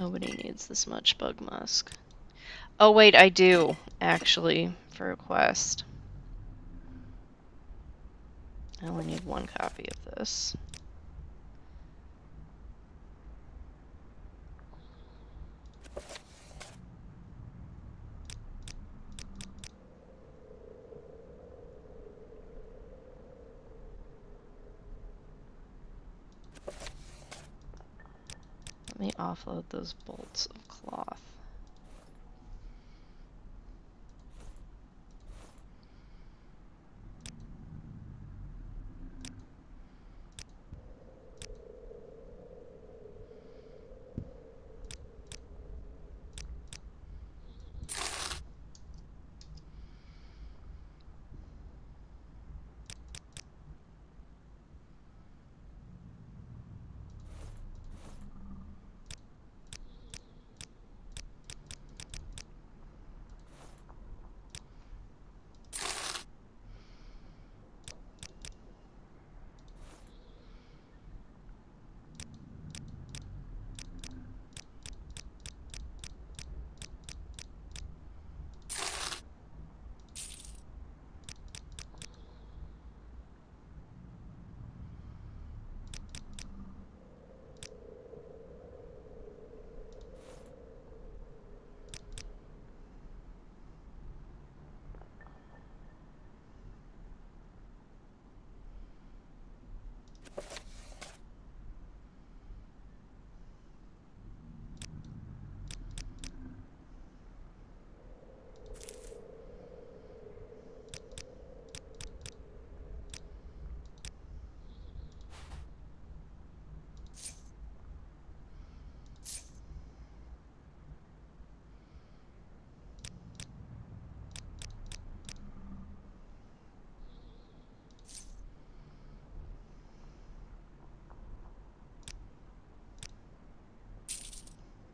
Nobody needs this much bug musk. Oh wait, I do, actually, for a quest. I only need one copy of this. Let me offload those bolts of cloth.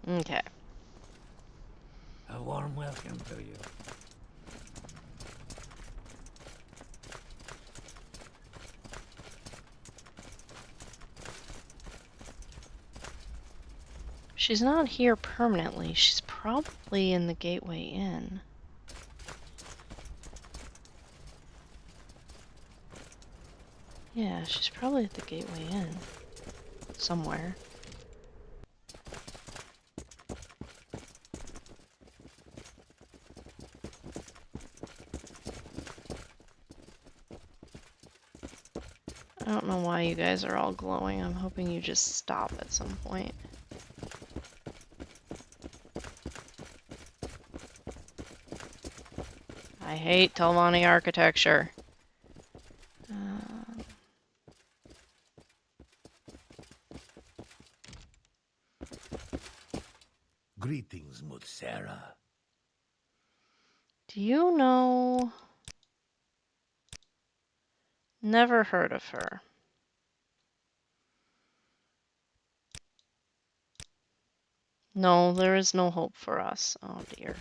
Okay. A warm welcome to you. She's not here permanently. She's probably in the Gateway Inn. Yeah, she's probably at the Gateway Inn. Somewhere. I don't know why you guys are all glowing. I'm hoping you just stop at some point. I hate Telvanni architecture. Greetings, Mutsera. Do you know? Never heard of her. No, there is no hope for us. Oh dear.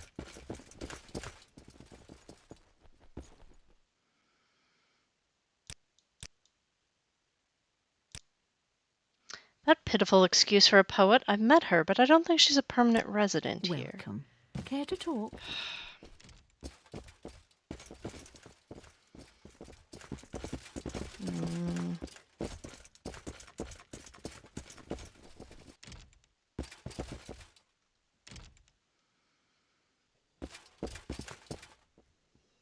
That pitiful excuse for a poet. I've met her, but I don't think she's a permanent resident here. Welcome. Care to talk?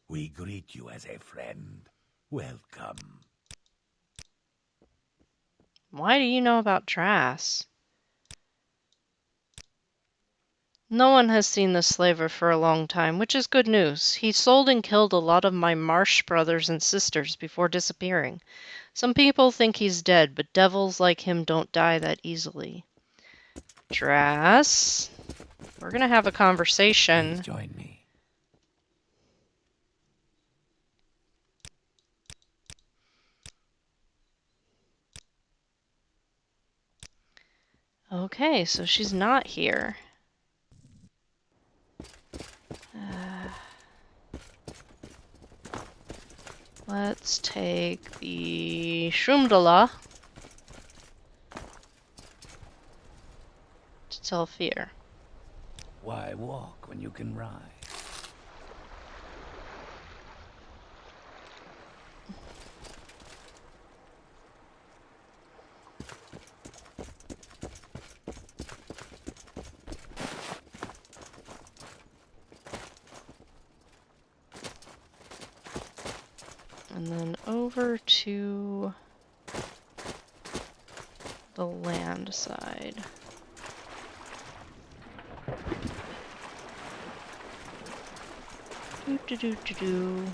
We greet you as a friend. Welcome. Why do you know about Drass? No one has seen the slaver for a long time, which is good news. He sold and killed a lot of my marsh brothers and sisters before disappearing. Some people think he's dead, but devils like him don't die that easily. Drass, we're gonna have a conversation. Please join me. Okay, so she's not here. Let's take the Shroomdala to Telfir. Why walk when you can ride? And then over to the land side. Do do do do do.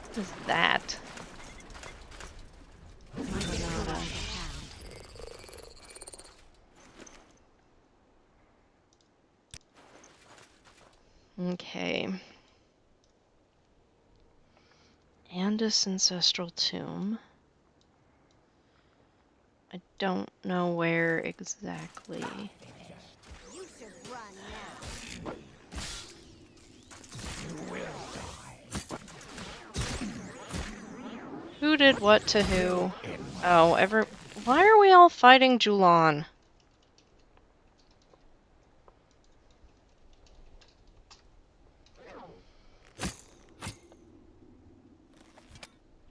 What is that? Okay. Andis Ancestral Tomb. I don't know where exactly. You should run now. Who did what to who? Oh, why are we all fighting Julan?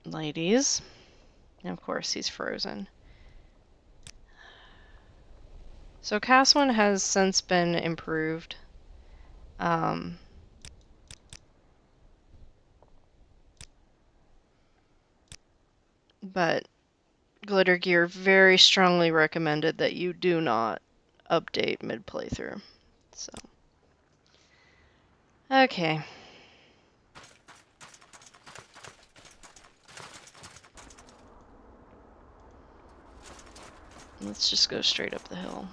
Ladies. And of course, he's frozen. So Caswin has since been improved. But Glitter Gear very strongly recommended that you do not update mid-playthrough. So. Okay. Let's just go straight up the hill.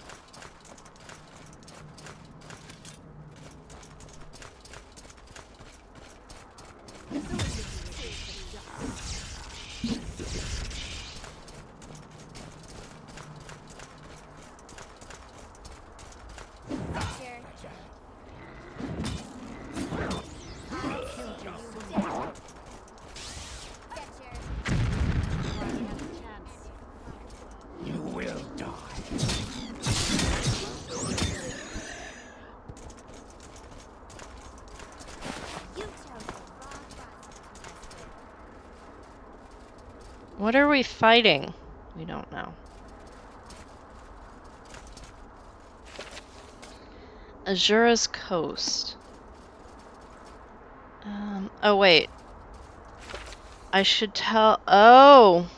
What are we fighting? We don't know. Azura's Coast. Oh wait. I should tell... Oh!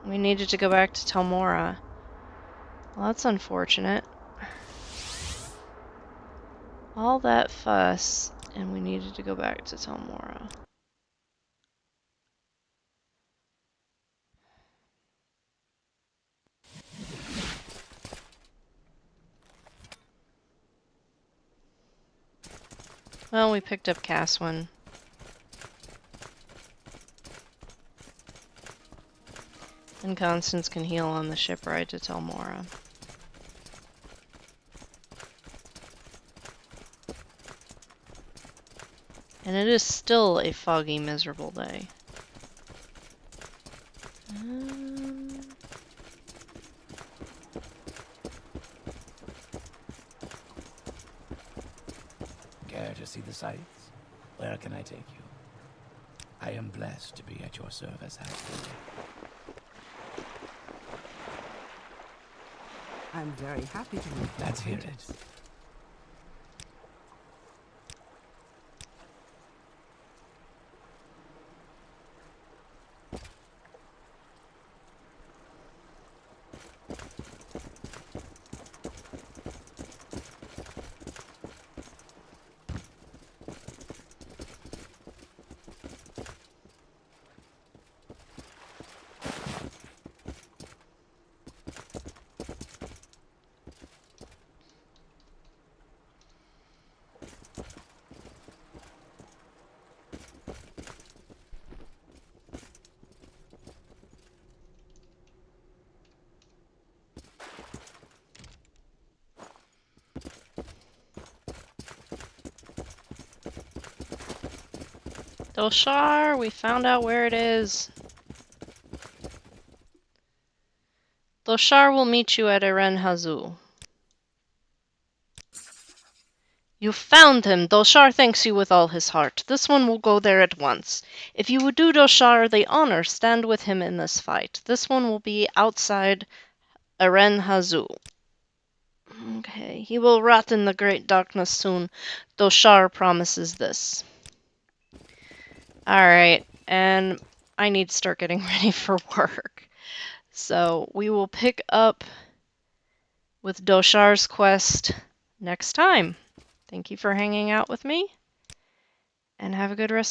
We needed to go back to Telmora. Well, that's unfortunate. All that fuss, and we needed to go back to Telmora. Well, we picked up Caswin. And Constance can heal on the ship ride to Telmora. And it is still a foggy, miserable day. Care to see the sights? Where can I take you? I am blessed to be at your service, Ashley. I'm very happy to meet you. Let's hear it. Dolshar, we found out where it is. Dolshar will meet you at Eren Hazu. You found him! Dolshar thanks you with all his heart. This one will go there at once. If you would do Dolshar the honor, stand with him in this fight. This one will be outside Eren Hazu. Okay, he will rot in the great darkness soon. Dolshar promises this. Alright, and I need to start getting ready for work. So we will pick up with Dolshar's quest next time. Thank you for hanging out with me, and have a good rest